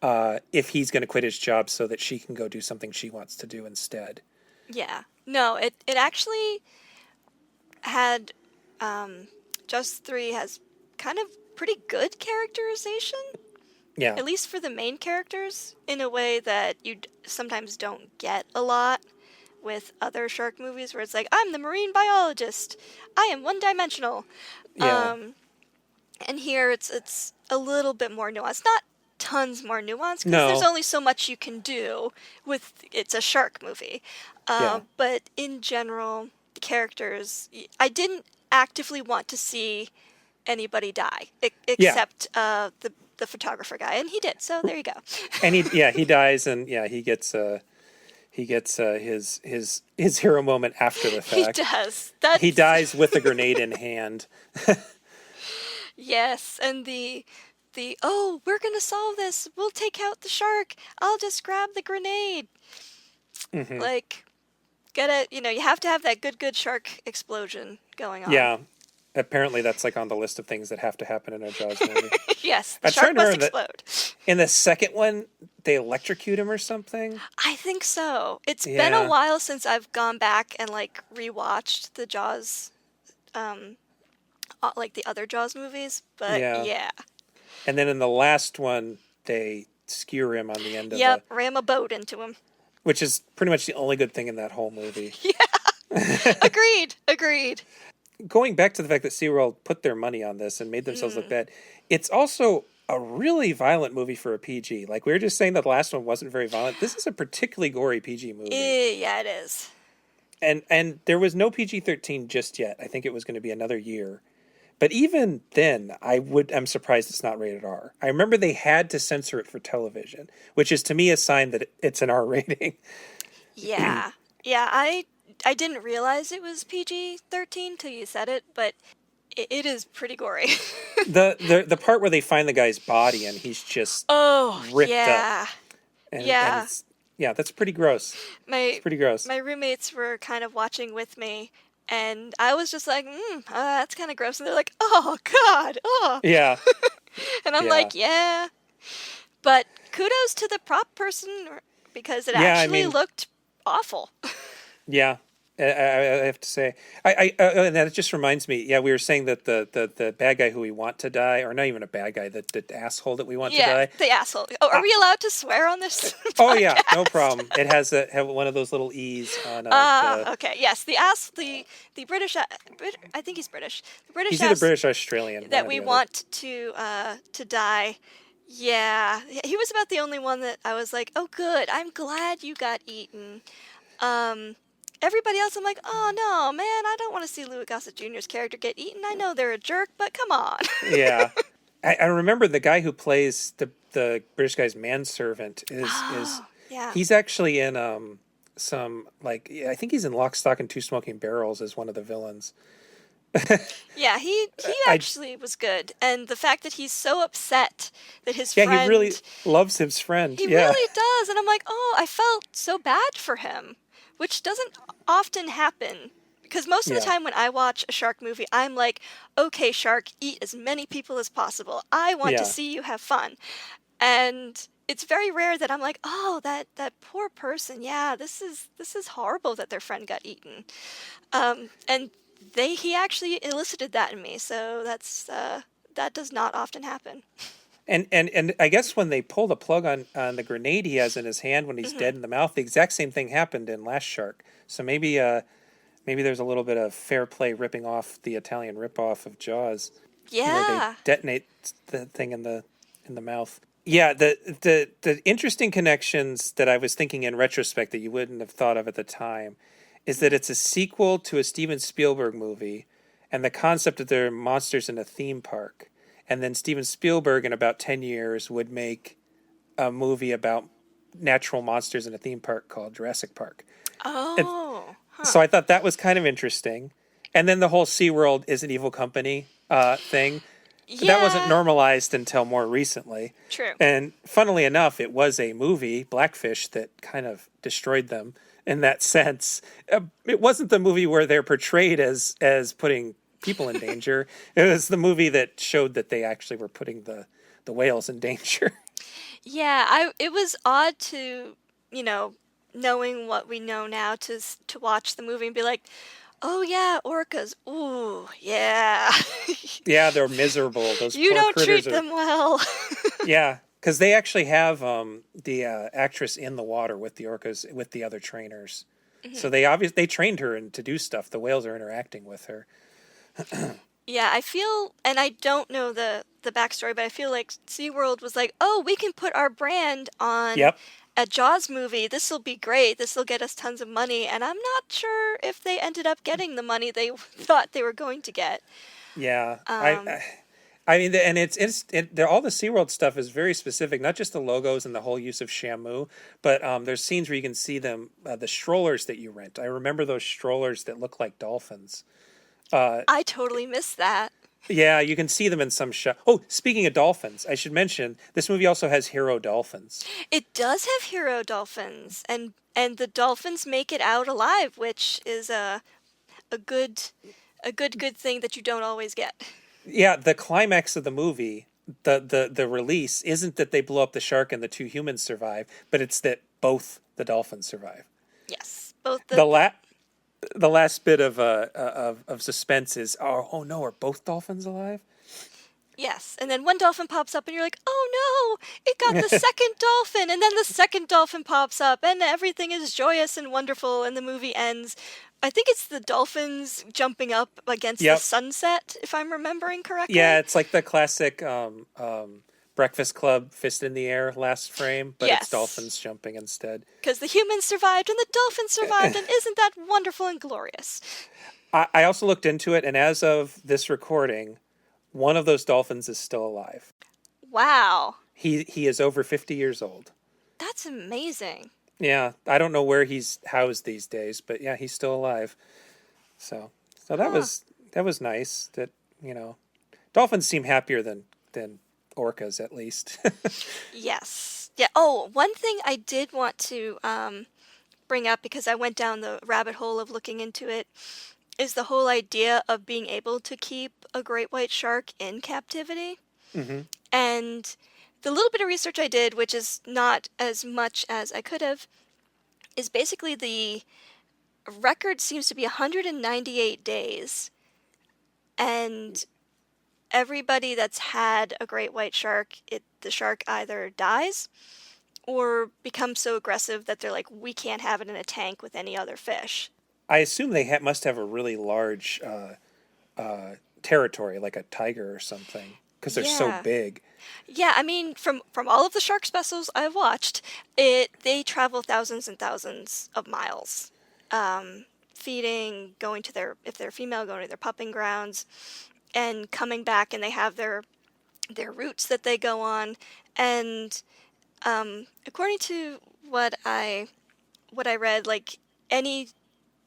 if he's going to quit his job so that she can go do something she wants to do instead. Yeah. No, it actually had Jaws 3 has kind of pretty good characterization. Yeah. At least for the main characters, in a way that you sometimes don't get a lot with other shark movies, where it's like, I'm the marine biologist, I am one-dimensional. Yeah. And here it's a little bit more nuanced. Not tons more nuanced, because No. there's only so much you can do with it's a shark movie. But in general, the characters, I didn't actively want to see anybody die, except the photographer guy, and he did. So there you go. And he dies, and he gets his hero moment after the fact. He does. He dies with a grenade in hand. Yes, and the oh, we're gonna solve this. We'll take out the shark. I'll just grab the grenade. Mm-hmm. Like, you have to have that good shark explosion going on. Yeah. Apparently that's like on the list of things that have to happen in a Jaws movie. Yes, the I'm shark trying to must remember explode. In the second one, they electrocute him or something? I think so. It's been a while since I've gone back and like rewatched the Jaws, like the other Jaws movies, but yeah. And then in the last one, they skewer him on the end of Yep, ram a boat into him. which is pretty much the only good thing in that whole movie. Yeah. Agreed. Going back to the fact that SeaWorld put their money on this and made themselves look bad, it's also a really violent movie for a PG. Like, we were just saying that the last one wasn't very violent. This is a particularly gory PG movie. Yeah, it is. And there was no PG-13 just yet. I think it was going to be another year. But even then, I'm surprised it's not rated R. I remember they had to censor it for television, which is to me a sign that it's an R rating. Yeah. I didn't realize it was PG-13 till you said it, but it is pretty gory. the part where they find the guy's body and he's just ripped up. And it's, that's pretty gross. It's pretty gross. My roommates were kind of watching with me, and I was just like, that's kind of gross. And they're like, oh, God, oh. Yeah. And I'm like, yeah. But kudos to the prop person, because it actually looked awful. Yeah. I have to say, and that just reminds me. Yeah, we were saying that the bad guy who we want to die, or not even a bad guy, the asshole that we want to die. Yeah, the asshole. Oh, are we allowed to swear on this? Oh yeah, no problem. It has have one of those little E's on it. Okay. Yes, the British. I think he's British. The British. He's either British or Australian. That we want to die. Yeah, he was about the only one that I was like, oh, good. I'm glad you got eaten. Everybody else, I'm like, oh, no, man, I don't want to see Louis Gossett Jr.'s character get eaten. I know they're a jerk, but come on. Yeah. I remember the guy who plays the British guy's manservant is he's actually in some, like, I think he's in Lock, Stock, and Two Smoking Barrels as one of the villains. Yeah, he actually was good. And the fact that he's so upset that his friend... Yeah, he really loves his friend. He really does. And I'm like, oh, I felt so bad for him. Which doesn't often happen, because most of the time when I watch a shark movie, I'm like, okay, shark, eat as many people as possible. I want to see you have fun. And it's very rare that I'm like, oh, that poor person, this is horrible that their friend got eaten. And he actually elicited that in me, so that's that does not often happen. And I guess when they pull the plug on the grenade he has in his hand when he's dead in the mouth, the exact same thing happened in Last Shark. So maybe there's a little bit of fair play ripping off the Italian ripoff of Jaws. Yeah. They detonate the thing in the mouth. Yeah, the interesting connections that I was thinking in retrospect that you wouldn't have thought of at the time is that it's a sequel to a Steven Spielberg movie, and the concept that there are monsters in a theme park. And then Steven Spielberg, in about 10 years, would make a movie about natural monsters in a theme park called Jurassic Park. Oh. So I thought that was kind of interesting. And then the whole SeaWorld is an evil company thing. Yeah. That wasn't normalized until more recently. True. And funnily enough, it was a movie, Blackfish, that kind of destroyed them in that sense. It wasn't the movie where they're portrayed as putting people in danger. It was the movie that showed that they actually were putting the whales in danger. Yeah, it was odd to, knowing what we know now to watch the movie and be like, oh yeah, orcas. Ooh, yeah. Yeah, they're miserable. Those You poor don't treat critters them well. Yeah, because they actually have the actress in the water with the orcas with the other trainers. So they trained her to do stuff. The whales are interacting with her. Yeah, I feel, and I don't know the backstory, but I feel like SeaWorld was like, oh, we can put our brand on Yep. a Jaws movie. This will be great. This will get us tons of money. And I'm not sure if they ended up getting the money they thought they were going to get. Yeah, I mean, and all the SeaWorld stuff is very specific, not just the logos and the whole use of Shamu, but there's scenes where you can see them, the strollers that you rent. I remember those strollers that look like dolphins. I totally missed that. Yeah, you can see them in some shot. Oh, speaking of dolphins, I should mention this movie also has hero dolphins. It does have hero dolphins, and the dolphins make it out alive, which is a good thing that you don't always get. Yeah, the climax of the movie, the release, isn't that they blow up the shark and the two humans survive, but it's that both the dolphins survive. Yes, both The last bit of suspense is, oh no, are both dolphins alive? Yes, and then one dolphin pops up and you're like, oh no, it got the second dolphin, and then the second dolphin pops up and everything is joyous and wonderful and the movie ends. I think it's the dolphins jumping up against the sunset, if I'm remembering correctly. Yeah, it's like the classic Breakfast Club fist in the air last frame, but it's dolphins jumping instead. Because the humans survived and the dolphins survived, and isn't that wonderful and glorious? I also looked into it, and as of this recording, one of those dolphins is still alive. Wow. He is over 50 years old. That's amazing. Yeah, I don't know where he's housed these days, but yeah, he's still alive. So that was nice. That dolphins seem happier than orcas, at least. Yes. Yeah. Oh, one thing I did want to bring up, because I went down the rabbit hole of looking into it, is the whole idea of being able to keep a great white shark in captivity. Mm-hmm. And the little bit of research I did, which is not as much as I could have, is basically the record seems to be 198 days. And everybody that's had a great white shark, the shark either dies or becomes so aggressive that they're like, we can't have it in a tank with any other fish. I assume they must have a really large territory, like a tiger or something, because they're so big. Yeah, I mean, from all of the shark specials I've watched, they travel thousands and thousands of miles, feeding, if they're female, going to their pupping grounds, and coming back, and they have their routes that they go on. And according to what I read, like any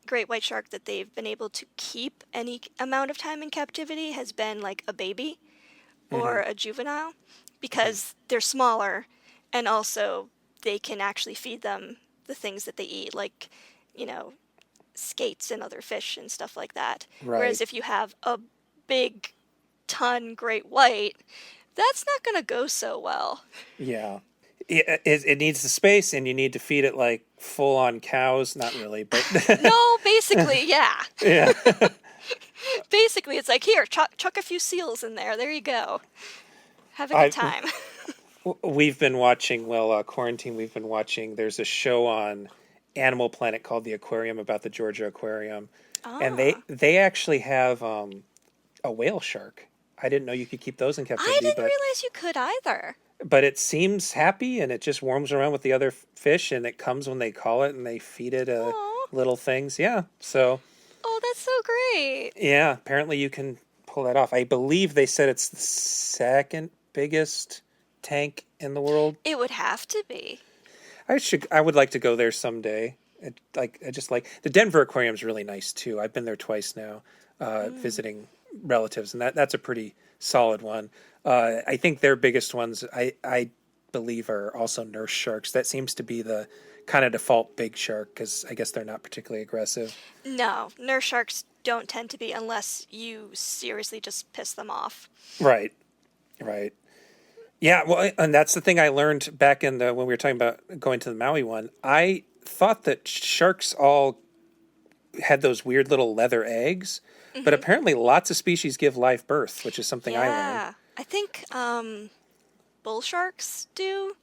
great white shark that they've been able to keep any amount of time in captivity has been like a baby or a juvenile, because they're smaller, and also they can actually feed them the things that they eat, like skates and other fish and stuff like that. Right. Whereas if you have a big ton great white, that's not going to go so well. Yeah. It needs the space, and you need to feed it like full-on cows. Not really, but... No, basically, yeah. Yeah. Basically, it's like, here, chuck a few seals in there. There you go. Have a I- good time. We've been watching, quarantine, we've been watching, there's a show on Animal Planet called The Aquarium about the Georgia Aquarium. And they actually have a whale shark. I didn't know you could keep those in I captivity, didn't realize you could either. but it seems happy and it just warms around with the other fish and it comes when they call it and they feed it Aw. little things. Yeah. So, Oh, that's so great. yeah, apparently you can pull that off. I believe they said it's the second biggest tank in the world. It would have to be. I would like to go there someday. I just like the Denver Aquarium is really nice too. I've been there twice now, visiting relatives, and that's a pretty solid one. I think their biggest ones, I believe, are also nurse sharks. That seems to be the kind of default big shark because I guess they're not particularly aggressive. No, nurse sharks don't tend to be unless you seriously just piss them off. Right. Yeah, well, and that's the thing I learned back in when we were talking about going to the Maui one. I thought that sharks all had those weird little leather eggs, but apparently lots of species give live birth, which is something I learned. Yeah, I think bull sharks do,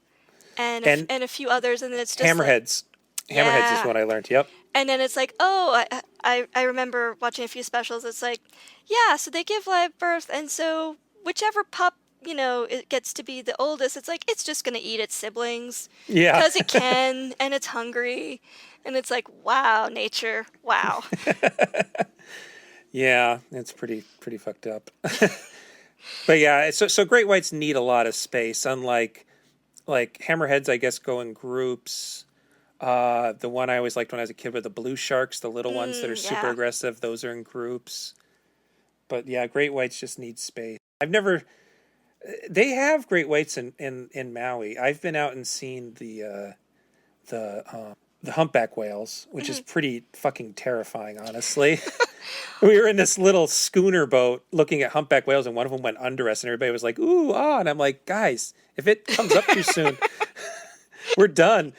and And a few others, and then it's just Hammerheads. Hammerheads is Yeah. what I learned. Yep. and then it's like, oh, I remember watching a few specials. It's like, yeah, so they give live birth, and so whichever pup, it gets to be the oldest, it's like it's just gonna eat its siblings Yeah. because it can, and it's hungry, and it's like, wow, nature, wow. Yeah, it's pretty fucked up. But yeah, so great whites need a lot of space, unlike hammerheads, I guess, go in groups. The one I always liked when I was a kid were the blue sharks, the little ones that are super yeah. aggressive. Those are in groups. But yeah, great whites just need space. They have great whites in Maui. I've been out and seen the humpback whales, which is pretty fucking terrifying, honestly. We were in this little schooner boat looking at humpback whales, and one of them went under us, and everybody was like, "Ooh, ah!" And I'm like, "Guys, if it comes up too soon, we're done."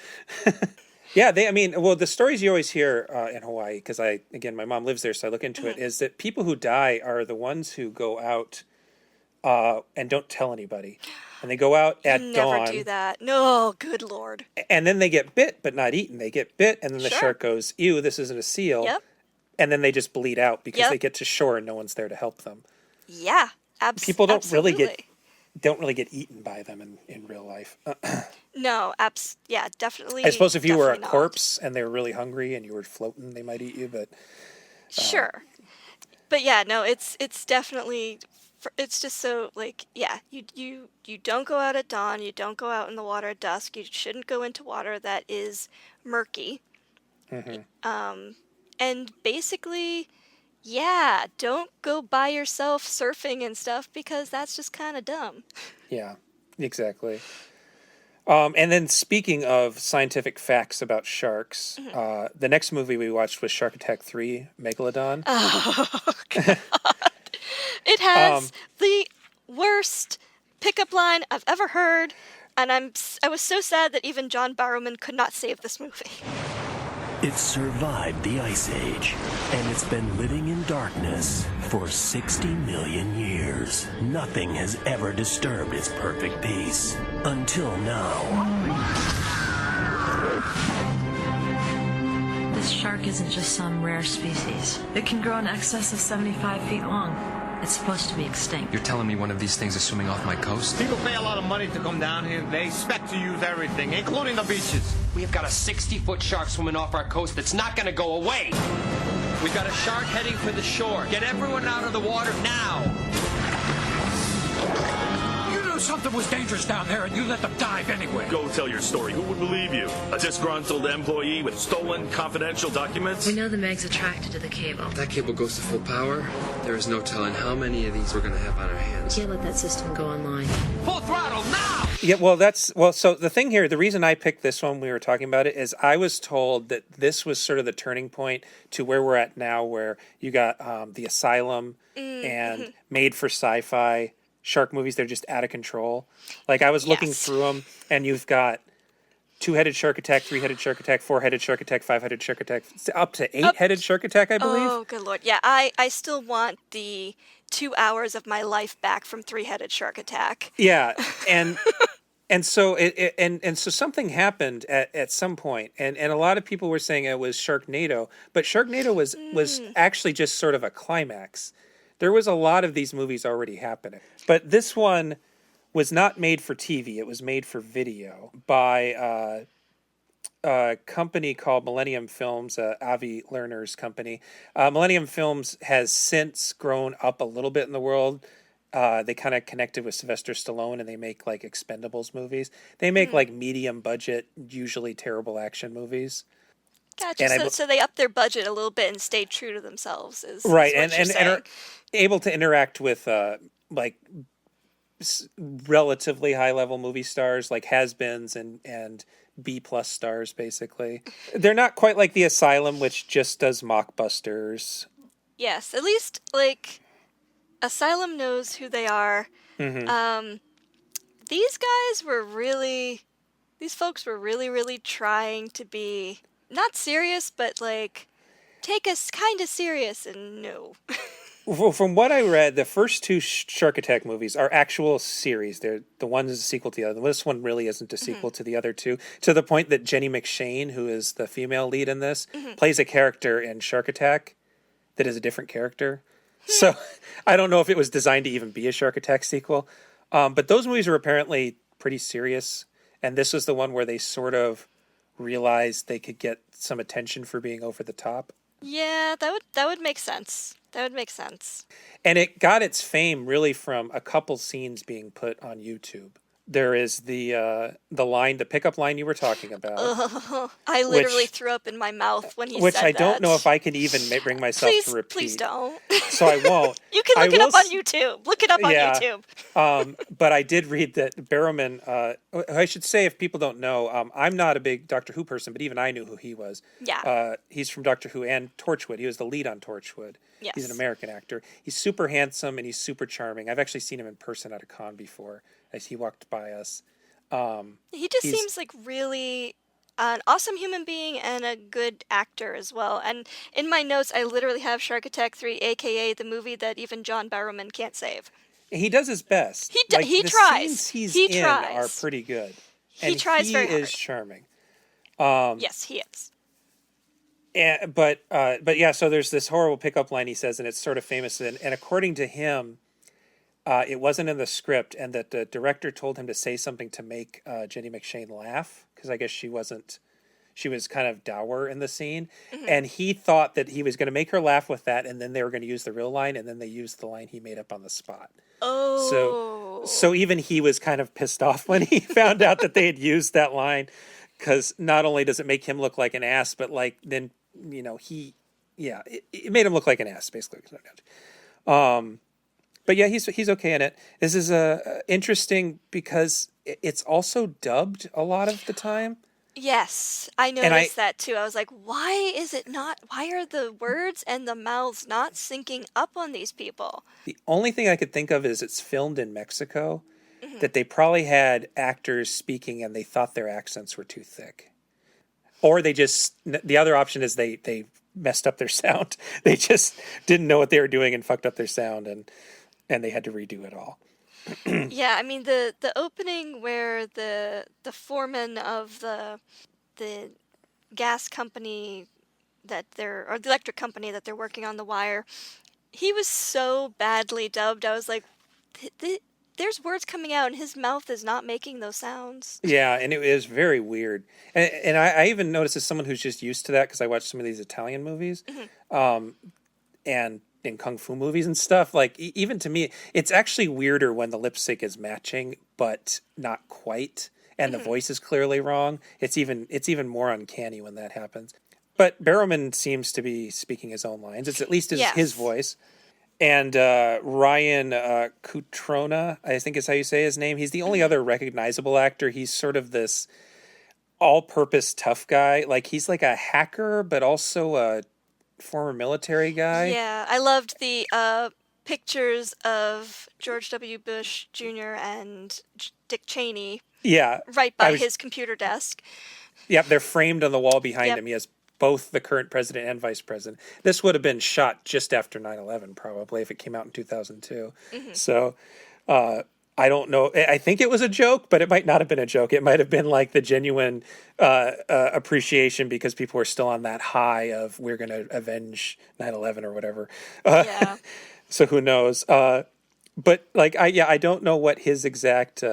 Yeah, the stories you always hear in Hawaii, because my mom lives there, so I look into it, is that people who die are the ones who go out and don't tell anybody. And they go out at dawn. Never do that. No, good lord. And then they get bit, but not eaten. They get bit, and then the Sure. shark goes, "Ew, this isn't a seal." Yep. And then they just bleed out because Yep. they get to shore and no one's there to help them. Yeah, People don't absolutely. really get eaten by them in real life. No, yeah, definitely. I suppose if you were a definitely not. corpse and they were really hungry and you were floating, they might eat you. But Sure. But yeah, no, it's definitely, it's just so like, yeah, you don't go out at dawn, you don't go out in the water at dusk, you shouldn't go into water that is murky. And basically, yeah, don't go by yourself surfing and stuff because that's just kind of dumb. yeah, exactly. And then speaking of scientific facts about sharks, the next movie we watched was Shark Attack 3, Megalodon. It has the worst pickup line I've ever heard, and I was so sad that even John Barrowman could not save this movie. It survived the Ice Age, and it's been living in darkness for 60 million years. Nothing has ever disturbed its perfect peace. Until now. This shark isn't just some rare species. It can grow in excess of 75 feet long. It's supposed to be extinct. You're telling me one of these things is swimming off my coast? People pay a lot of money to come down here. They expect to use everything, including the beaches. We've got a 60-foot shark swimming off our coast that's not going to go away. We've got a shark heading for the shore. Get everyone out of the water now. You knew something was dangerous down there and you let them dive anyway. Go tell your story. Who would believe you? A disgruntled employee with stolen confidential documents? We know the Meg's attracted to the cable. If that cable goes to full power, there is no telling how many of these we're going to have on our hands. Can't let that system go online. Full throttle now! Yeah, so the thing here, the reason I picked this one, we were talking about it, is I was told that this was sort of the turning point to where we're at now, where you got The Asylum and Made for Syfy shark movies. They're just out of control. Like, I was looking through them, and you've got 2-headed shark attack, 3-headed shark attack, 4-headed shark attack, 5-headed shark attack, up to 8-headed shark attack, I believe. Oh, good lord. Yeah, I still want the 2 hours of my life back from 3-headed shark attack. Yeah, and so so something happened at some point, and a lot of people were saying it was Sharknado, but Sharknado was actually just sort of a climax. There was a lot of these movies already happening, but this one was not made for TV. It was made for video by a company called Millennium Films, Avi Lerner's company. Millennium Films has since grown up a little bit in the world. They kind of connected with Sylvester Stallone, and they make like Expendables movies. They make like medium budget, usually terrible action movies. Gotcha. So they upped their budget a little bit and stayed true to themselves. Right, and are able to interact with like relatively high level movie stars, like has-beens and B+ stars. Basically, they're not quite like the Asylum, which just does mockbusters. Yes, at least like Asylum knows who they are. Mm-hmm. These folks were really trying to be not serious, but like take us kind of serious, and no. Well, from what I read, the first 2 Shark Attack movies are actual series. They're the one is a sequel to the other. This one really isn't a sequel to the other 2, to the point that Jenny McShane, who is the female lead in this, plays a character in Shark Attack that is a different character. So I don't know if it was designed to even be a Shark Attack sequel. But those movies are apparently pretty serious. And this was the one where they sort of realized they could get some attention for being over the top. Yeah, that would make sense. That would make sense. And it got its fame really from a couple scenes being put on YouTube. There is the pickup line you were talking about. I literally threw up in my mouth when he said that. Which I don't know if I can even bring myself to repeat. Please don't. So I won't. You can look it up on YouTube. Look it up on YouTube. But I did read that Barrowman, I should say, if people don't know, I'm not a big Doctor Who person, but even I knew who he was. Yeah. He's from Doctor Who and Torchwood. He was the lead on Torchwood. Yes. He's an American actor. He's super handsome and he's super charming. I've actually seen him in person at a con before as he walked by us. He just seems like really an awesome human being and a good actor as well. And in my notes, I literally have Shark Attack 3, a.k.a. the movie that even John Barrowman can't save. He does his best. He the tries. Scenes he in tries. are pretty good. He tries very hard. He is charming. Yes, he is. But yeah, so there's this horrible pickup line he says, and it's sort of famous. And according to him, it wasn't in the script, and that the director told him to say something to make Jenny McShane laugh, because I guess she was kind of dour in the scene. And he thought that he was going to make her laugh with that, and then they were going to use the real line, and then they used the line he made up on the spot. Oh. So even he was kind of pissed off when he found out that they had used that line, because not only does it make him look like an ass, but like then, you know, it made him look like an ass, basically. But yeah, he's okay in it. This is interesting because it's also dubbed a lot of the time. Yes, I noticed that too. I was like, why are the words and the mouths not syncing up on these people? The only thing I could think of is it's filmed in Mexico, that they probably had actors speaking and they thought their accents were too thick. Or the other option is they messed up their sound. They just didn't know what they were doing and fucked up their sound, and they had to redo it all. Yeah, I mean the opening where the foreman of the gas company or the electric company that they're working on the wire, he was so badly dubbed. I was like, there's words coming out and his mouth is not making those sounds. Yeah, and it is very weird. And I even noticed as someone who's just used to that, because I watch some of these Italian movies, and in kung fu movies and stuff, like even to me, it's actually weirder when the lip sync is matching, but not quite, and the voice is clearly wrong. It's even more uncanny when that happens. But Barrowman seems to be speaking his own lines. It's at least his voice. And Ryan Cutrona, I think is how you say his name. He's the only other recognizable actor. He's sort of this all-purpose tough guy. Like he's like a hacker, but also a former military guy. Yeah, I loved the pictures of George W. Bush Jr. and Dick Cheney Yeah. right by his computer desk. Yep, they're framed on the wall behind Yep. him. He has both the current president and vice president. This would have been shot just after 9/11, probably, if it came out in 2002. So I don't know. I think it was a joke, but it might not have been a joke. It might have been like the genuine appreciation because people were still on that high of we're going to avenge 9/11 or whatever. Yeah. So who knows? But like, I don't know what his exact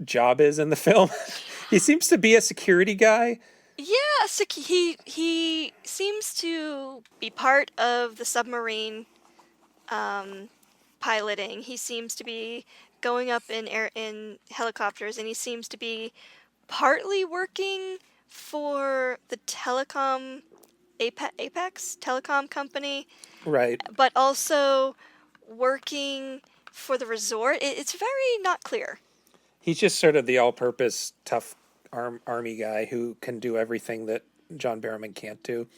job is in the film. He seems to be a security guy. Yeah, so he seems to be part of the submarine piloting. He seems to be going up in helicopters, and he seems to be partly working for the telecom Apex telecom company, Right. but also working for the resort. It's very not clear. He's just sort of the all-purpose tough army guy who can do everything that John Barrowman can't do.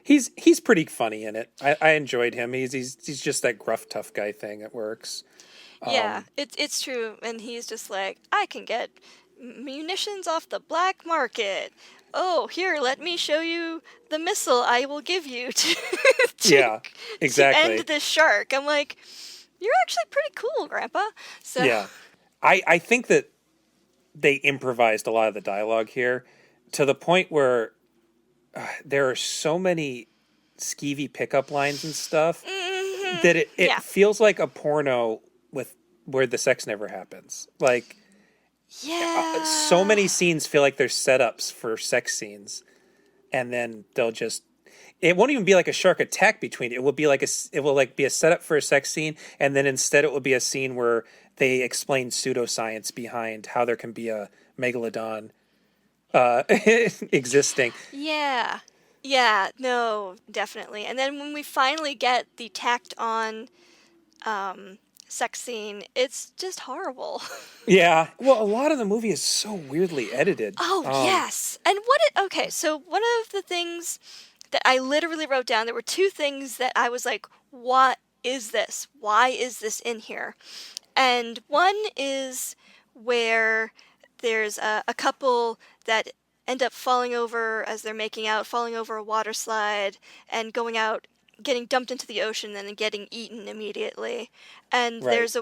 He's pretty funny in it. I enjoyed him. He's just that gruff tough guy thing that works. Yeah, it's true, and he's just like, I can get munitions off the black market. Oh, here, let me show you the missile I will give you to Yeah, exactly. to end this shark. I'm like, you're actually pretty cool, Grandpa. So Yeah, I think that they improvised a lot of the dialogue here to the point where there are so many skeevy pickup lines and stuff that it feels like a porno with where the sex never happens. Like, so many scenes feel like they're setups for sex scenes, and then they'll just. It won't even be like a shark attack between it. It will be like be a setup for a sex scene, and then instead it will be a scene where they explain pseudoscience behind how there can be a megalodon existing. Yeah. Yeah, no, definitely. And then when we finally get the tacked on sex scene, it's just horrible. Yeah. Well, a lot of the movie is so weirdly edited. Oh, yes. And okay, so one of the things that I literally wrote down, there were two things that I was like, what is this? Why is this in here? And one is where there's a couple that end up falling over as they're making out, falling over a water slide and going out, getting dumped into the ocean and then getting eaten immediately. And there's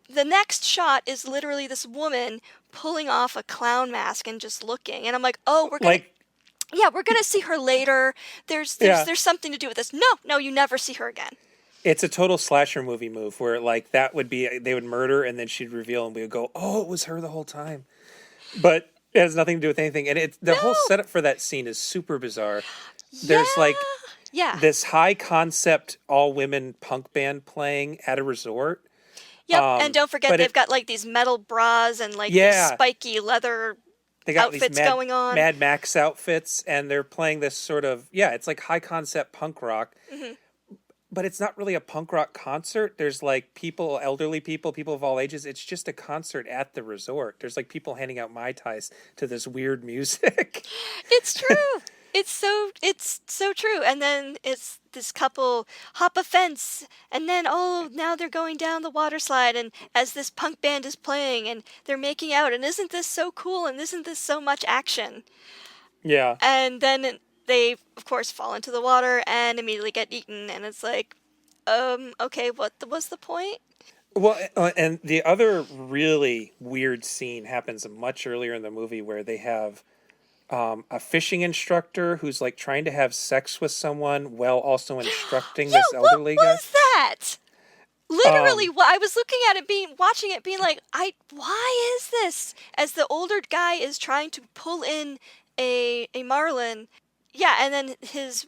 the next shot is literally this woman pulling off a clown mask and just looking. And I'm like, oh, we're going to... we're gonna see her later. There's something to do with this. No, you never see her again. It's a total slasher movie move where like that would be they would murder and then she'd reveal and we would go, oh, it was her the whole time. But it has nothing to do with anything. And the whole setup for that scene is super bizarre. There's like this high concept all women punk band playing at a resort. Yep, and don't forget they've got like these metal bras and like these spiky leather they got outfits these going on. Mad Max outfits, and they're playing this sort of it's like high concept punk rock. Mm-hmm. But it's not really a punk rock concert. There's like elderly people of all ages. It's just a concert at the resort. There's like people handing out Mai Tais to this weird music. It's true. It's so true. And then it's this couple hop a fence, and then now they're going down the water slide, and as this punk band is playing, and they're making out, and isn't this so cool? And isn't this so much action? Yeah. And then they, of course, fall into the water and immediately get eaten, and it's like, okay, what was the point? Well, and the other really weird scene happens much earlier in the movie where they have a fishing instructor who's like trying to have sex with someone while also instructing this elderly guy. What was that? Literally, I was looking at it, watching it, being like, why is this? As the older guy is trying to pull in a marlin. Yeah, and then his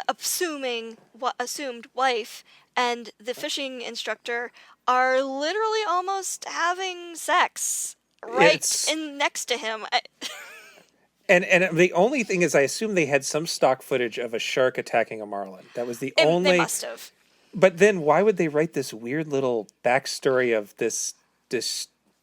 assumed wife and the fishing instructor are literally almost having sex next to him. And the only thing is, I assume they had some stock footage of a shark attacking a marlin. That was the only. They must have. But then, why would they write this weird little backstory of this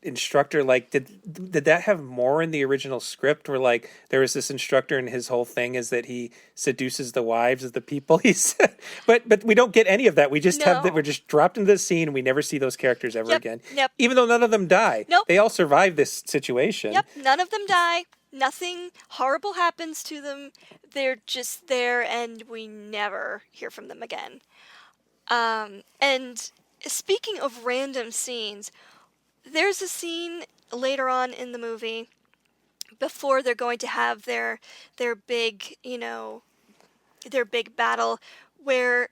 instructor, like, did that have more in the original script, where like there was this instructor and his whole thing is that he seduces the wives of the people he said, but we don't get any of that. We just have that, we're just dropped into the scene and we never see those characters ever again. Yep. Even though none of them die. Nope. They all survive this situation. Yep, none of them die. Nothing horrible happens to them. They're just there, and we never hear from them again. And speaking of random scenes, there's a scene later on in the movie before they're going to have their big, their big battle, where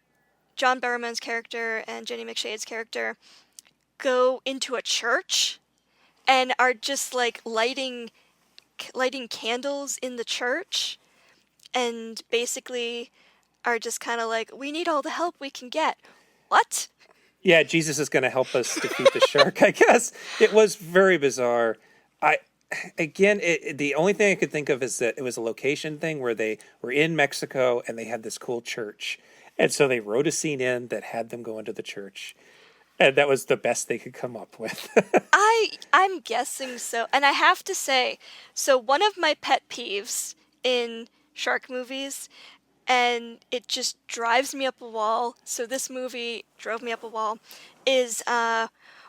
John Barrowman's character and Jenny McShade's character go into a church and are just like lighting candles in the church, and basically are just kind of like, we need all the help we can get. What? Yeah, Jesus is going to help us defeat the shark, I guess. It was very bizarre. The only thing I could think of is that it was a location thing where they were in Mexico and they had this cool church. And so they wrote a scene in that had them go into the church. And that was the best they could come up with. I'm guessing so. And I have to say, so one of my pet peeves in shark movies, and it just drives me up a wall, so this movie drove me up a wall, is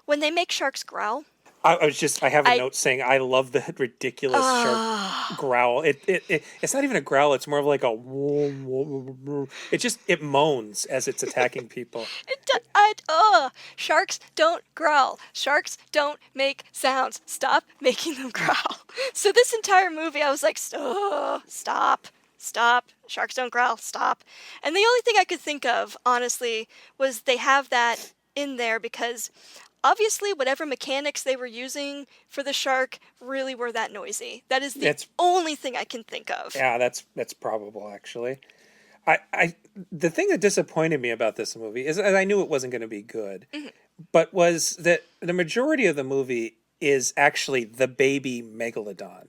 when they make sharks growl. I have a note saying I love the ridiculous shark growl. It's not even a growl. It's more of like a it moans as it's attacking people. Sharks don't growl. Sharks don't make sounds. Stop making them growl. So this entire movie, I was like, stop. Sharks don't growl. Stop. And the only thing I could think of, honestly, was they have that in there because obviously whatever mechanics they were using for the shark really were that noisy. That is the only thing I can think of. Yeah, that's probable, actually. The thing that disappointed me about this movie is I knew it wasn't going to be good, but was that the majority of the movie is actually the baby Megalodon,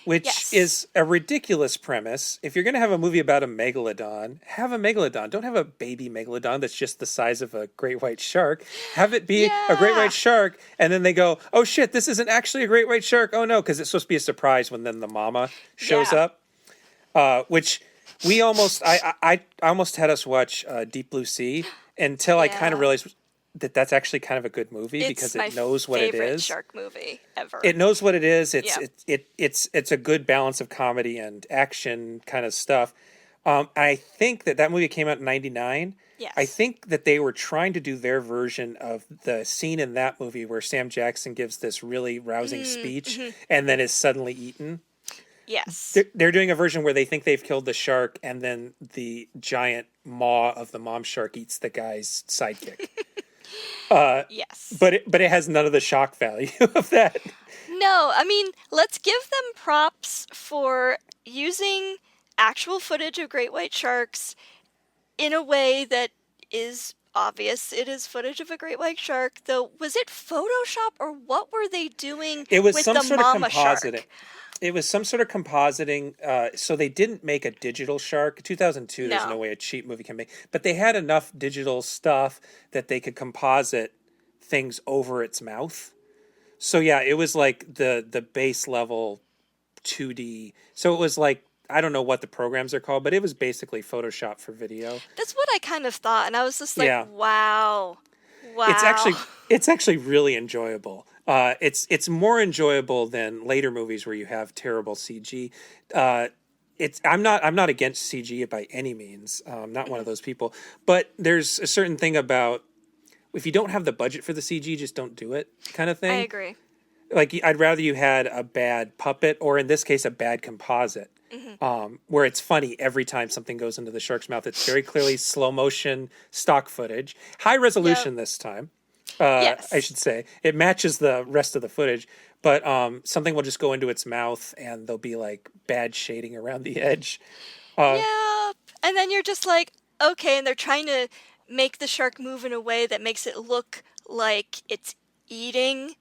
which is a ridiculous premise. If you're going to have a movie about a Megalodon, have a Megalodon. Don't have a baby Megalodon that's just the size of a great white shark. Have it be a great white shark, and then they go, oh shit, this isn't actually a great white shark. Oh no, because it's supposed to be a surprise when then the mama shows up, which we almost, I almost had us watch Deep Blue Sea until I kind of realized that that's actually kind of a good movie because it knows what it is. It's my favorite shark movie ever. It knows what it is. It's a good balance of comedy and action kind of stuff. I think that movie came out in '99. Yes. I think that they were trying to do their version of the scene in that movie where Sam Jackson gives this really rousing speech and then is suddenly eaten. Yes. They're doing a version where they think they've killed the shark and then the giant maw of the mom shark eats the guy's sidekick. Yes. But it has none of the shock value of that. No, I mean, let's give them props for using actual footage of great white sharks in a way that is obvious. It is footage of a great white shark, though. Was it Photoshop or what were they doing? It was with some the sort of mama compositing. shark? It was some sort of compositing. So they didn't make a digital shark. 2002, there's no way a cheap movie can make. But they had enough digital stuff that they could composite things over its mouth. So yeah, it was like the base level 2D. So it was like, I don't know what the programs are called, but it was basically Photoshop for video. That's what I kind of thought, and I was just like, wow. It's actually really enjoyable. It's more enjoyable than later movies where you have terrible CG. I'm not against CG by any means. I'm not one of those people. But there's a certain thing about if you don't have the budget for the CG, just don't do it, kind of thing. I agree. Like I'd rather you had a bad puppet, or in this case, a bad composite. Where it's funny every time something goes into the shark's mouth. It's very clearly slow motion stock footage, high resolution this time. Yes. I should say it matches the rest of the footage, but something will just go into its mouth and there'll be like bad shading around the edge. And then you're just like, okay, and they're trying to make the shark move in a way that makes it look like it's eating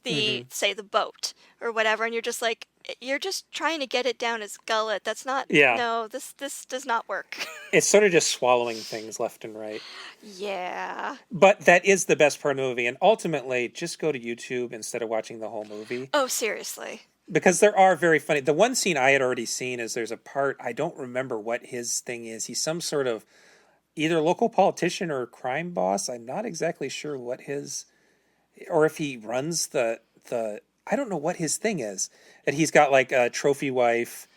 the say the boat or whatever, and you're just like, you're just trying to get it down his gullet. That's not. Yeah. No, this does not work. It's sort of just swallowing things left and right. Yeah. But that is the best part of the movie, and ultimately, just go to YouTube instead of watching the whole movie. Oh, seriously. Because there are very funny. The one scene I had already seen is there's a part, I don't remember what his thing is. He's some sort of either local politician or crime boss. I'm not exactly sure what his, or if he runs the I don't know what his thing is. And he's got like a trophy wife.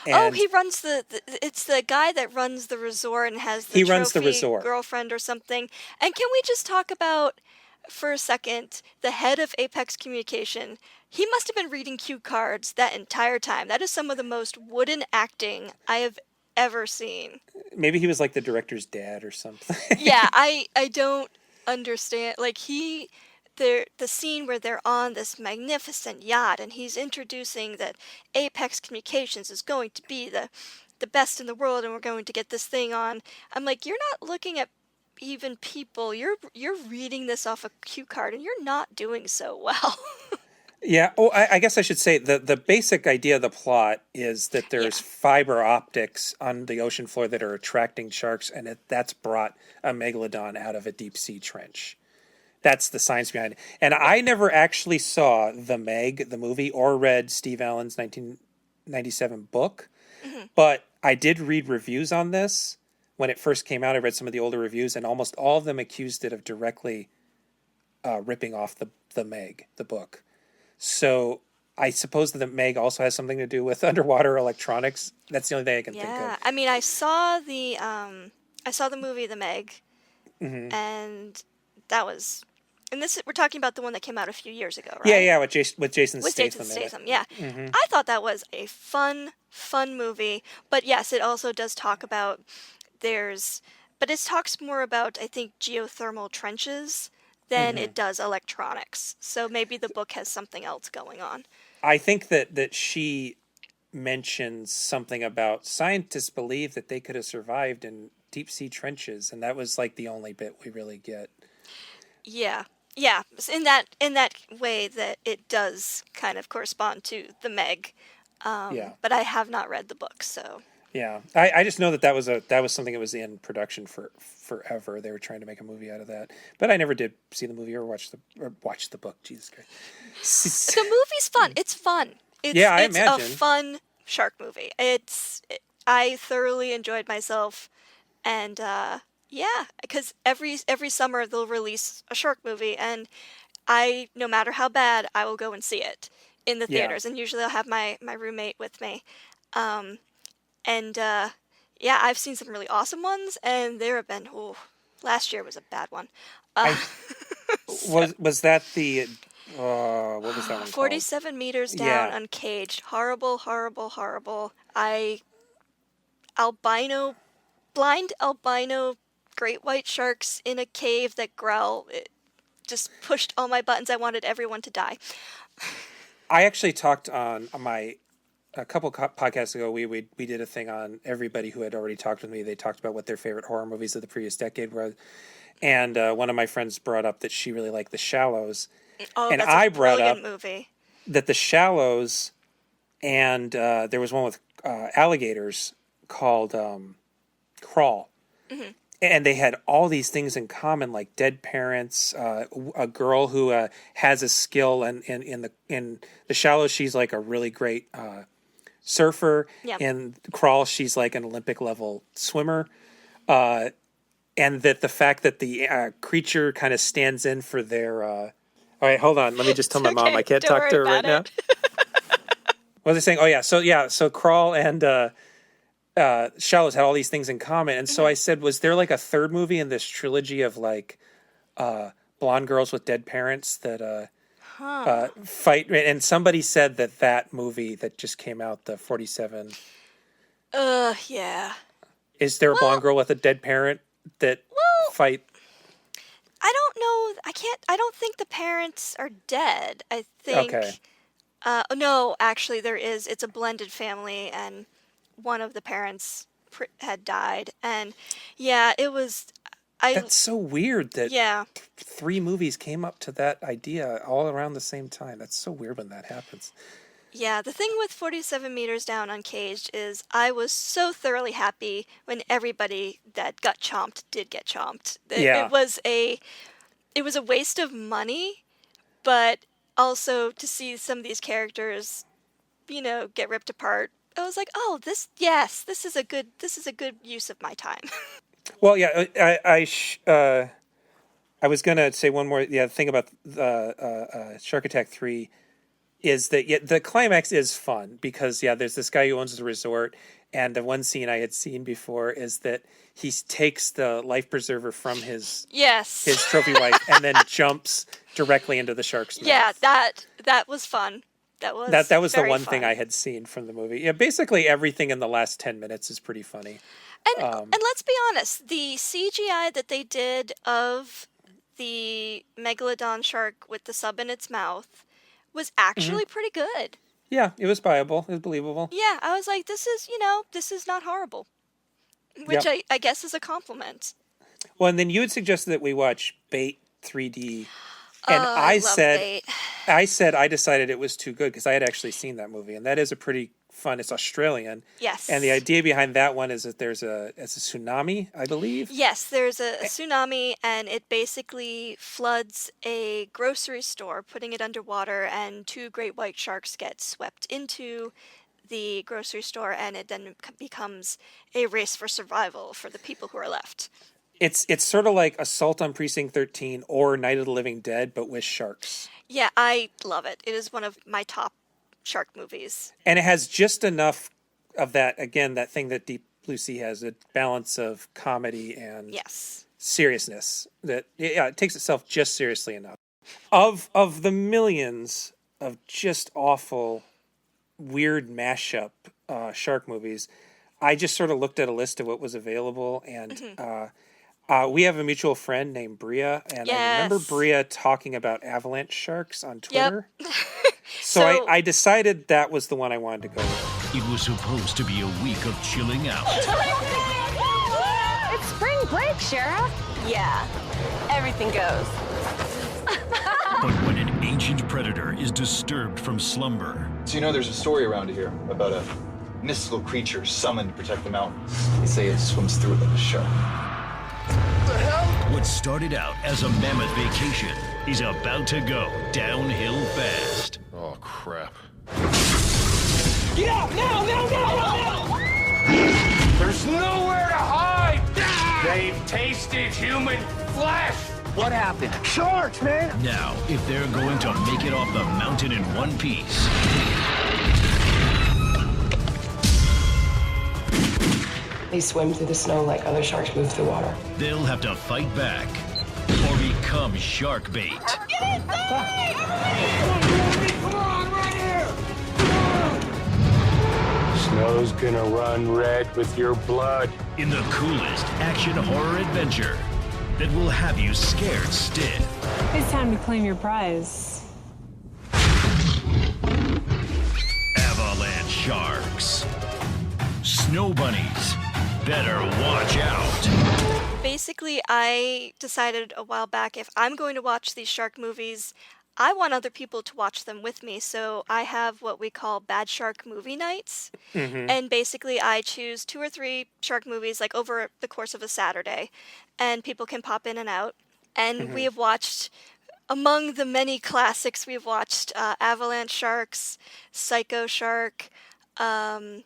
And he runs it's the guy that runs the resort and has the he runs the trophy resort girlfriend or something. And can we just talk about, for a second, the head of Apex Communication? He must have been reading cue cards that entire time. That is some of the most wooden acting I have ever seen. Maybe he was like the director's dad or something. Yeah, I don't understand. Like the scene where they're on this magnificent yacht and he's introducing that Apex Communications is going to be the best in the world and we're going to get this thing on. I'm like, you're not looking at even people. You're reading this off a cue card and you're not doing so well. Yeah. Oh, I guess I should say the basic idea of the plot is that there's fiber optics on the ocean floor that are attracting sharks, and that's brought a megalodon out of a deep sea trench. That's the science behind it. And I never actually saw The Meg, the movie, or read Steve Allen's 1997 book, but I did read reviews on this when it first came out. I read some of the older reviews, and almost all of them accused it of directly ripping off the Meg, the book. So I suppose that the Meg also has something to do with underwater electronics. That's the only thing I can think of. Yeah, I mean, I saw the movie The Meg, and that was, and we're talking about the one that came out a few years ago, right? Yeah, with Jason Statham. Yeah. I thought that was a fun movie, but yes, it also does talk about but it talks more about, I think, geothermal trenches than it does electronics. So maybe the book has something else going on. I think that she mentions something about scientists believe that they could have survived in deep sea trenches, and that was like the only bit we really get. Yeah. In that way that it does kind of correspond to the Meg. But I have not read the book, so. Yeah, I just know that was something that was in production for forever. They were trying to make a movie out of that, but I never did see the movie or watch the book. Jesus Christ, the movie's fun. It's fun. I it's imagine. a fun shark movie. I thoroughly enjoyed myself, and because every summer they'll release a shark movie, and no matter how bad, I will go and see it in the theaters, and usually I'll have my roommate with me. I've seen some really awesome ones, and there have been, last year was a bad one. Was that the, what was that one 47 called? meters down, uncaged. Horrible, horrible, horrible. Blind albino great white sharks in a cave that growl. It just pushed all my buttons. I wanted everyone to die. I actually talked on a couple podcasts ago. We did a thing on everybody who had already talked with me. They talked about what their favorite horror movies of the previous decade were, and one of my friends brought up that she really liked The Shallows, and that's I a brought up movie. that The Shallows, and there was one with alligators called Crawl. And they had all these things in common, like dead parents, a girl who has a skill, and in the Shallows, she's like a really great surfer. Yep. In Crawl, she's like an Olympic level swimmer. And that the fact that the creature kind of stands in for their. All right, hold on. Let me just tell my mom I can't talk to her right now. What was I saying? Oh yeah. So Crawl and. Shallows had all these things in common, and so I said, was there like a third movie in this trilogy of like blonde girls with dead parents that fight? And somebody said that movie that just came out, the 47. Yeah. Is there a blonde girl with a dead parent that fight? I don't know. I don't think the parents are dead. I think. Okay. No, actually, there is. It's a blended family, and one of the parents had died, and it was That's so weird that Yeah. 3 movies came up to that idea all around the same time. That's so weird when that happens. Yeah, the thing with 47 Meters Down Uncaged is I was so thoroughly happy when everybody that got chomped did get chomped. Yeah. It was a waste of money, but also to see some of these characters, get ripped apart. I was like, "Oh, this is a good use of my time." Well, yeah, I was gonna say one more thing about the Shark Attack 3 is that the climax is fun because there's this guy who owns the resort, and the one scene I had seen before is that he takes the life preserver from his trophy wife and then jumps directly into the shark's mouth. Yeah, that was fun. That was the one fun. thing I had seen from the movie. Yeah, basically everything in the last 10 minutes is pretty funny. And let's be honest, the CGI that they did of the Megalodon shark with the sub in its mouth was actually pretty good. Yeah, it was viable. It was believable. Yeah, I was like, this is not horrible. Which I guess is a compliment. Well, and then you had suggested that we watch Bait 3D. And I decided it was too good because I had actually seen that movie, and that is a pretty fun. It's Australian. Yes. And the idea behind that one is that it's a tsunami, I believe. Yes, there's a tsunami, and it basically floods a grocery store, putting it underwater, and 2 great white sharks get swept into the grocery store, and it then becomes a race for survival for the people who are left. It's sort of like Assault on Precinct 13 or Night of the Living Dead, but with sharks. Yeah, I love it. It is one of my top shark movies. And it has just enough of that, again, that thing that Deep Blue Sea has, a balance of comedy and seriousness. That it takes itself just seriously enough. Of the millions of just awful, weird mashup shark movies, I just sort of looked at a list of what was available, and we have a mutual friend named Bria, and I remember Bria talking about Avalanche Sharks on Twitter. Yep. So I decided that was the one I wanted to go with. It was supposed to be a week of chilling out. It's spring break, Sheriff. Yeah, everything goes. But when an ancient predator is disturbed from slumber... So there's a story around here about a mystical creature summoned to protect the mountains. They say it swims through it like a shark. What the hell? What started out as a mammoth vacation is about to go downhill fast. Oh, crap. Get out! Now! There's nowhere to hide! They've tasted human flesh! What happened? Sharks, man! Now, if they're going to make it off the mountain in one piece... They swim through the snow like other sharks move through water. They'll have to fight back or become shark bait. Get inside! Come on, right here! Snow's gonna run red with your blood. In the coolest action horror adventure that will have you scared stiff. It's time to claim your prize. Avalanche Sharks. Snow bunnies. Better watch out. Basically, I decided a while back if I'm going to watch these shark movies, I want other people to watch them with me. So I have what we call bad shark movie nights. And basically I choose 2 or 3 shark movies like over the course of a Saturday, and people can pop in and out. And we have watched, among the many classics, we've watched Avalanche Sharks, Psycho Shark, and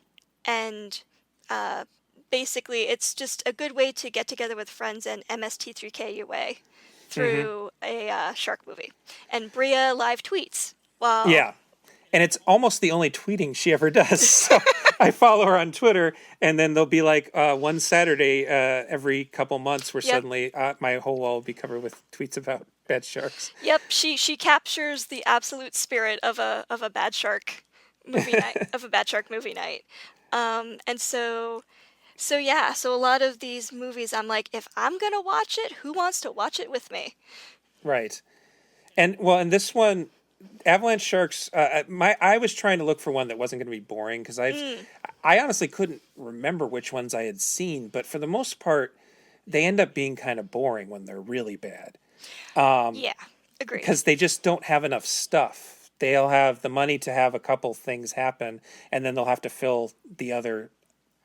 basically it's just a good way to get together with friends and MST3K your way through a shark movie. And Bria live tweets. Wow. Yeah. And it's almost the only tweeting she ever does. So I follow her on Twitter, and then there'll be like one Saturday every couple months where suddenly my whole wall will be covered with tweets about bad sharks. Yep, she captures the absolute spirit of a bad shark movie night, of a bad shark movie night. And so a lot of these movies, I'm like, if I'm gonna watch it, who wants to watch it with me? Right. And well, in this one, Avalanche Sharks, I was trying to look for one that wasn't going to be boring because I honestly couldn't remember which ones I had seen, but for the most part, they end up being kind of boring when they're really bad. Yeah, agreed. Because they just don't have enough stuff. They'll have the money to have a couple things happen, and then they'll have to fill the other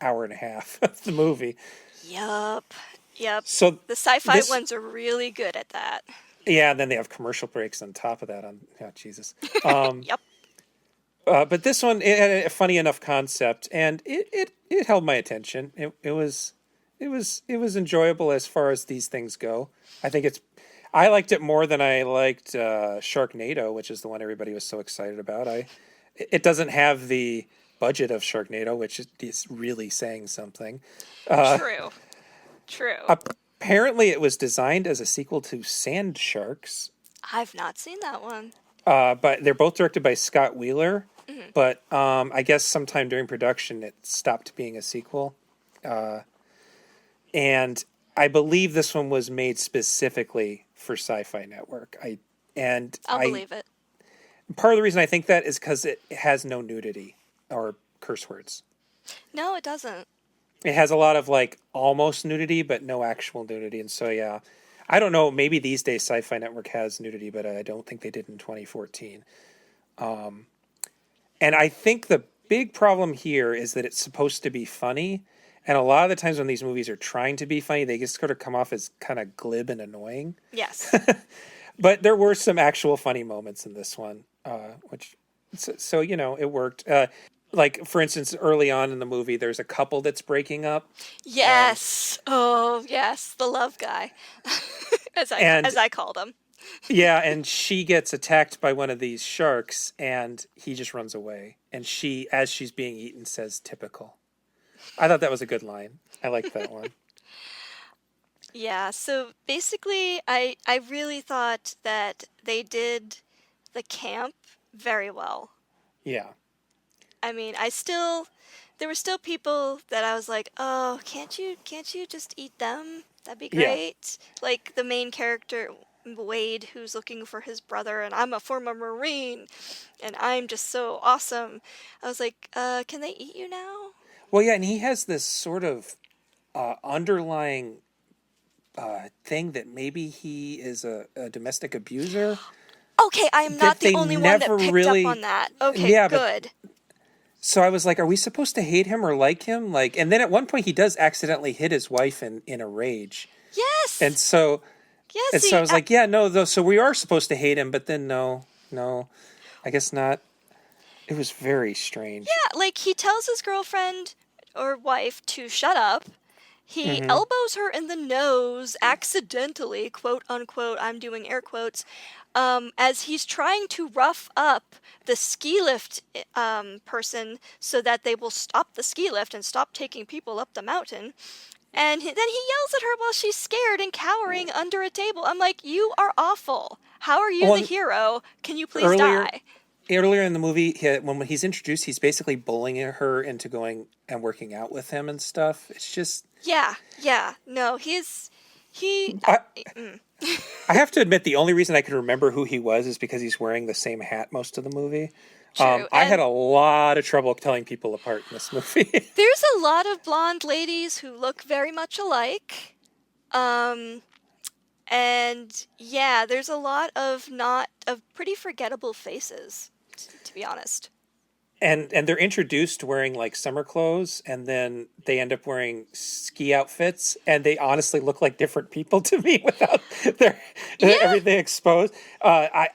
hour and a half of the movie. Yep. So the Syfy ones are really good at that. Yeah, and then they have commercial breaks on top of that. Jesus. Yep. But this one, it had a funny enough concept, and it held my attention. It was enjoyable as far as these things go. I liked it more than I liked Sharknado, which is the one everybody was so excited about. It doesn't have the budget of Sharknado, which is really saying something. True. Apparently, it was designed as a sequel to Sand Sharks. I've not seen that one. But they're both directed by Scott Wheeler. Mm-hmm. But I guess sometime during production, it stopped being a sequel. And I believe this one was made specifically for Syfy Network. I'll believe it. Part of the reason I think that is because it has no nudity or curse words. No, it doesn't. It has a lot of almost nudity, but no actual nudity. And so, yeah, I don't know. Maybe these days Syfy Network has nudity, but I don't think they did in 2014. And I think the big problem here is that it's supposed to be funny. And a lot of the times when these movies are trying to be funny, they just sort of come off as kind of glib and annoying. Yes. But there were some actual funny moments in this one, so it worked. For instance, early on in the movie, there's a couple that's breaking up. Yes. Yes. The love guy, as I called him. Yeah, and she gets attacked by one of these sharks, and he just runs away. And she, as she's being eaten, says, "Typical." I thought that was a good line. I liked that one. Yeah, so basically, I really thought that they did the camp very well. Yeah. I mean, there were still people that I was like, oh, can't you just eat them? That'd be great. Yeah. Like the main character, Wade, who's looking for his brother, and I'm a former Marine, and I'm just so awesome. I was like, can they eat you now? Well, yeah, and he has this sort of underlying thing that maybe he is a domestic abuser. Okay, I am not the only one that picked up on that. Okay, yeah, good. So I was like, are we supposed to hate him or like him? And then at one point he does accidentally hit his wife in a rage. Yes. And so, I was like, yeah, no, though. So we are supposed to hate him, but then no, I guess not. It was very strange. Yeah, he tells his girlfriend or wife to shut up. He elbows her in the nose accidentally, quote unquote, I'm doing air quotes, as he's trying to rough up the ski lift person so that they will stop the ski lift and stop taking people up the mountain. And then he yells at her while she's scared and cowering under a table. I'm like, you are awful. How are you the hero? Can you please die? Earlier in the movie, when he's introduced, he's basically bullying her into going and working out with him and stuff. It's just... Yeah. No, I have to admit, the only reason I can remember who he was is because he's wearing the same hat most of the movie. True. I had a lot of trouble telling people apart in this movie. There's a lot of blonde ladies who look very much alike. And yeah, there's a lot of pretty forgettable faces, to be honest. And they're introduced wearing summer clothes, and then they end up wearing ski outfits, and they honestly look like different people to me without everything exposed. I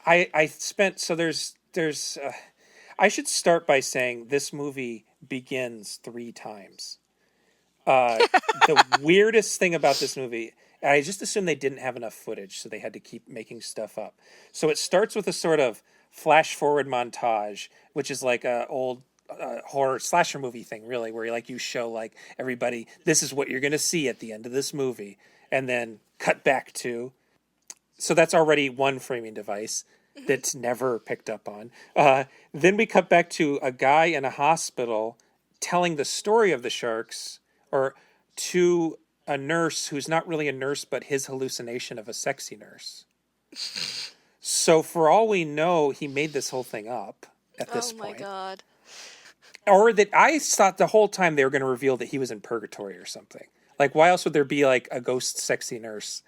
should start by saying this movie begins 3 times. The weirdest thing about this movie, I just assumed they didn't have enough footage, so they had to keep making stuff up. So it starts with a sort of flash forward montage, which is like a old horror slasher movie thing, really, where you show everybody, this is what you're going to see at the end of this movie, and then cut back to. So that's already one framing device that's never picked up on. Then we cut back to a guy in a hospital telling the story of the sharks, or to a nurse who's not really a nurse, but his hallucination of a sexy nurse. So for all we know, he made this whole thing up at this point. Oh my God. Or that I thought the whole time they were going to reveal that he was in purgatory or something. Like, why else would there be like a ghost sexy nurse?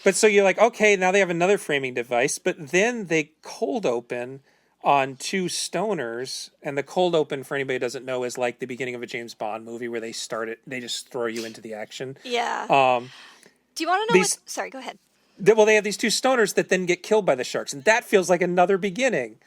But so you're like, okay, now they have another framing device, but then they cold open on two stoners, and the cold open, for anybody who doesn't know, is like the beginning of a James Bond movie where they just throw you into the action. Yeah. Do you want to know what? Sorry, go ahead. Well, they have these two stoners that then get killed by the sharks, and that feels like another beginning.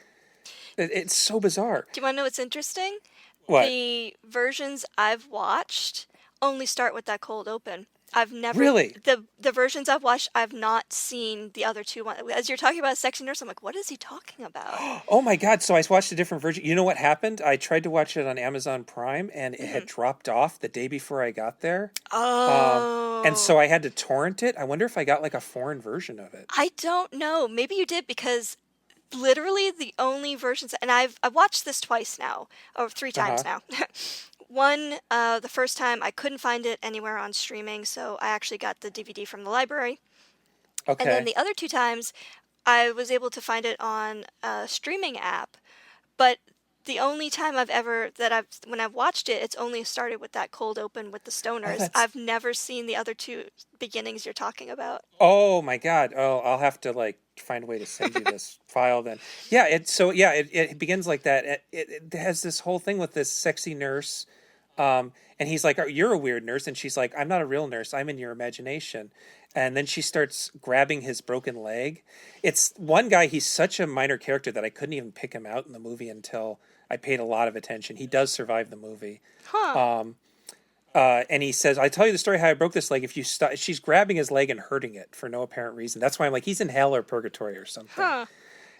It's so bizarre. Do you want to know what's interesting? What? The versions I've watched only start with that cold open. I've never really the versions I've watched. I've not seen the other two. As you're talking about sexy nurse, I'm like, what is he talking about? Oh my god! So I watched a different version. You know what happened? I tried to watch it on Amazon Prime, and it had dropped off the day before I got there. Oh. And so I had to torrent it. I wonder if I got like a foreign version of it. I don't know. Maybe you did, because literally the only versions, and I've watched this twice now, or 3 times now. One, the first time I couldn't find it anywhere on streaming, so I actually got the DVD from the library. Okay. And then the other 2 times, I was able to find it on a streaming app, but the only time when I've watched it, it's only started with that cold open with the stoners. I've never seen the other 2 beginnings you're talking about. Oh my god! Oh, I'll have to like find a way to send you this file then. Yeah. It begins like that. It has this whole thing with this sexy nurse. And he's like, you're a weird nurse. And she's like, I'm not a real nurse. I'm in your imagination. And then she starts grabbing his broken leg. It's one guy. He's such a minor character that I couldn't even pick him out in the movie until I paid a lot of attention. He does survive the movie. Huh. And he says, I tell you the story how I broke this leg. If you stop, she's grabbing his leg and hurting it for no apparent reason. That's why I'm like, he's in hell or purgatory or something. Huh.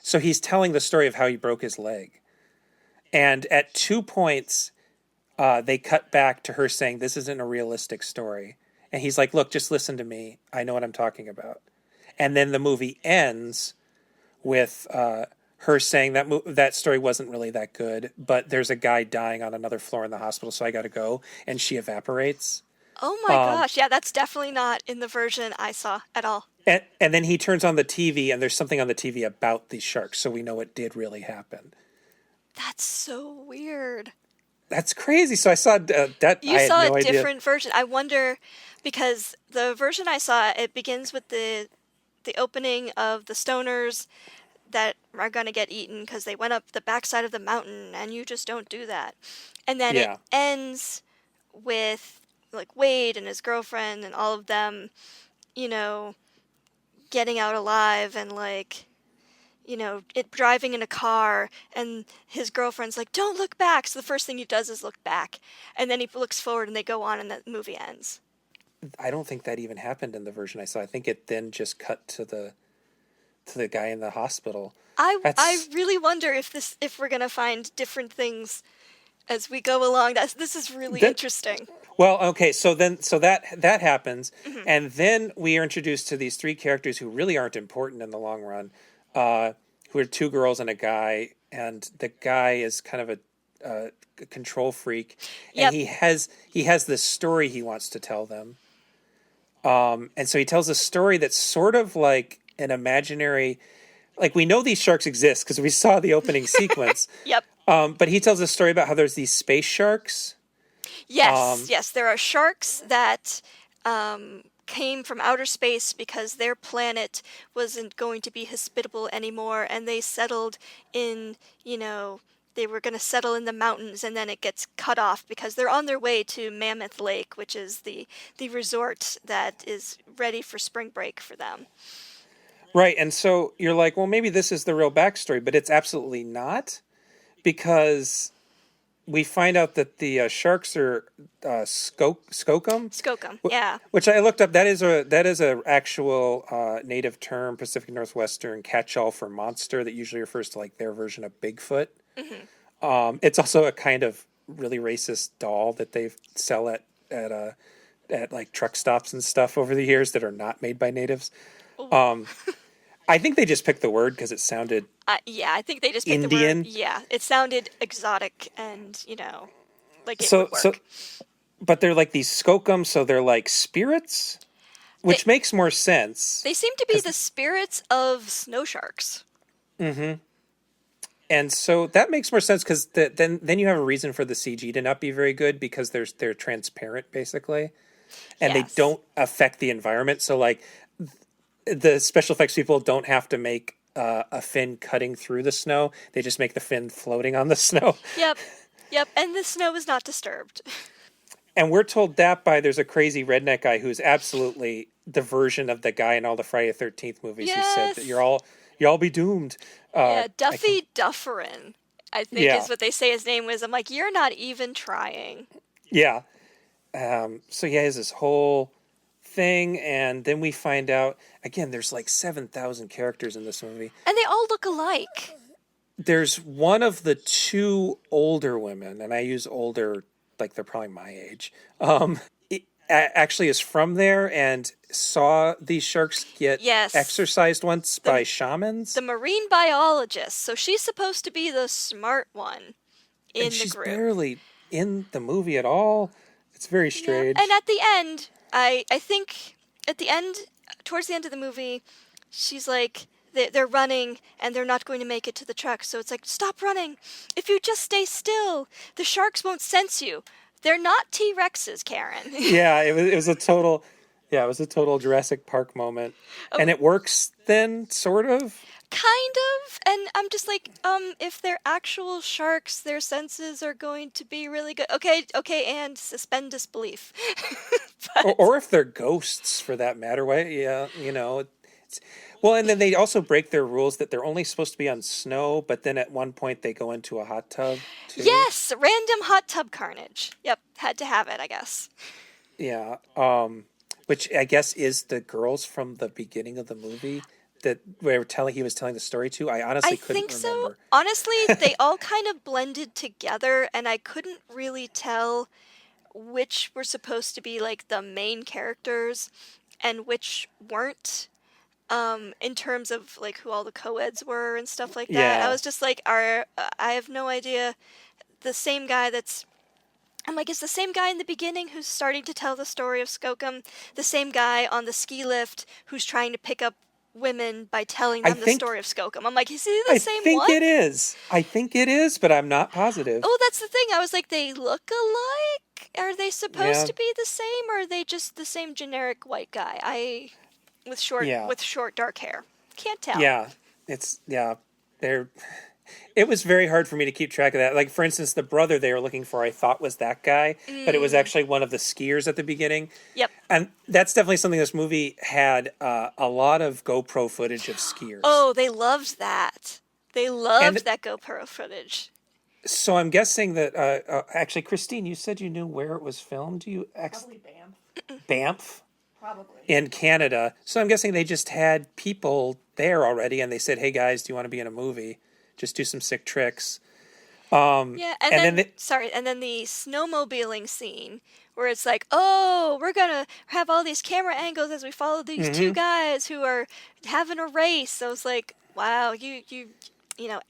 So he's telling the story of how he broke his leg. And at 2 points, they cut back to her saying, this isn't a realistic story. And he's like, look, just listen to me. I know what I'm talking about. And then the movie ends with her saying that story wasn't really that good, but there's a guy dying on another floor in the hospital, so I got to go. And she evaporates. Oh my gosh. Yeah, that's definitely not in the version I saw at all. And then he turns on the TV, and there's something on the TV about these sharks, so we know it did really happen. That's so weird. That's crazy. So I saw that. You I had saw no a idea. different version. I wonder, because the version I saw, it begins with the opening of the stoners that are going to get eaten because they went up the backside of the mountain, and you just don't do that. And then it ends with like Wade and his girlfriend and all of them, getting out alive, and like, driving in a car, and his girlfriend's like, don't look back. So the first thing he does is look back, and then he looks forward, and they go on, and the movie ends. I don't think that even happened in the version I saw. I think it then just cut to the guy in the hospital. I really wonder if we're gonna find different things as we go along. This is really interesting. Well, okay, so that happens, and then we are introduced to these 3 characters who really aren't important in the long run, who are 2 girls and a guy, and the guy is kind of a control freak, and he has this story he wants to tell them, and so he tells a story that's sort of like an imaginary, like, we know these sharks exist because we saw the opening sequence. Yep. But he tells a story about how there's these space sharks. Yes, there are sharks that came from outer space because their planet wasn't going to be hospitable anymore, and they settled in, they were going to settle in the mountains, and then it gets cut off because they're on their way to Mammoth Lake, which is the resort that is ready for spring break for them. Right, and so you're like, well, maybe this is the real backstory, but it's absolutely not, because we find out that the sharks are skookum. Skookum, yeah. Which I looked up. That is a actual native term, Pacific Northwestern catch-all for monster that usually refers to like their version of Bigfoot. Mm-hmm. It's also a kind of really racist doll that they sell at like truck stops and stuff over the years that are not made by natives. I think they just picked the word because it sounded I think they just picked Indian. the word. Yeah, it sounded exotic, and like it would work. But they're like these skookum, so they're like spirits, which makes more sense. They seem to be the spirits of snow sharks. Mm-hmm. And so that makes more sense because then you have a reason for the CG to not be very good because they're transparent basically, and they don't affect the environment. So like the special effects people don't have to make a fin cutting through the snow; they just make the fin floating on the snow. Yep, and the snow is not disturbed. And we're told that by there's a crazy redneck guy who's absolutely the version of the guy in all the Friday the 13th movies who said that y'all be doomed. Duffy Dufferin, I think is what they say his name was. I'm like, you're not even trying. Yeah. So he has this whole thing, and then we find out, again, there's like 7,000 characters in this movie. And they all look alike. There's one of the two older women, and I use older like they're probably my age, actually is from there and saw these sharks get exercised once by shamans. The marine biologist. So she's supposed to be the smart one in the she's group. Barely in the movie at all. It's very strange. Yeah. And at the end, I think at the end, towards the end of the movie, she's like, they're running and they're not going to make it to the truck. So it's like, stop running. If you just stay still, the sharks won't sense you. They're not T-Rexes, Karen. Yeah, it was a total Jurassic Park moment. And it works then, sort of? Kind of. And I'm just like, if they're actual sharks, their senses are going to be really good. Okay, and suspend disbelief. or if they're ghosts, for that matter. Yeah, well, and then they also break their rules that they're only supposed to be on snow, but then at one point they go into a hot tub, too. Yes, random hot tub carnage. Yep, had to have it, I guess. Yeah, which I guess is the girls from the beginning of the movie that he was telling the story to. I honestly couldn't remember. So. Honestly, they all kind of blended together, and I couldn't really tell which were supposed to be like the main characters and which weren't. In terms of like who all the co-eds were and stuff like that. Yeah. I was just like, I have no idea. The same guy I'm like, is the same guy in the beginning who's starting to tell the story of Skookum the same guy on the ski lift who's trying to pick up women by telling them the story of Skookum? I'm like, is he the same one? I think it is, but I'm not positive. Oh, that's the thing. I was like, they look alike? Are they supposed to be the same, or are they just the same generic white guy? With short dark hair. Can't tell. Yeah. It was very hard for me to keep track of that. Like, for instance, the brother they were looking for I thought was that guy, but it was actually one of the skiers at the beginning. Yep. And that's definitely something this movie had a lot of GoPro footage of skiers. Oh, they loved that. They loved that GoPro footage. So I'm guessing that, actually, Christine, you said you knew where it was filmed. Probably Banff. Banff? Probably. In Canada. So I'm guessing they just had people there already and they said, hey guys, do you want to be in a movie? Just do some sick tricks. And then the snowmobiling scene where it's like, oh, we're going to have all these camera angles as we follow these two guys who are having a race. So it's like, wow, you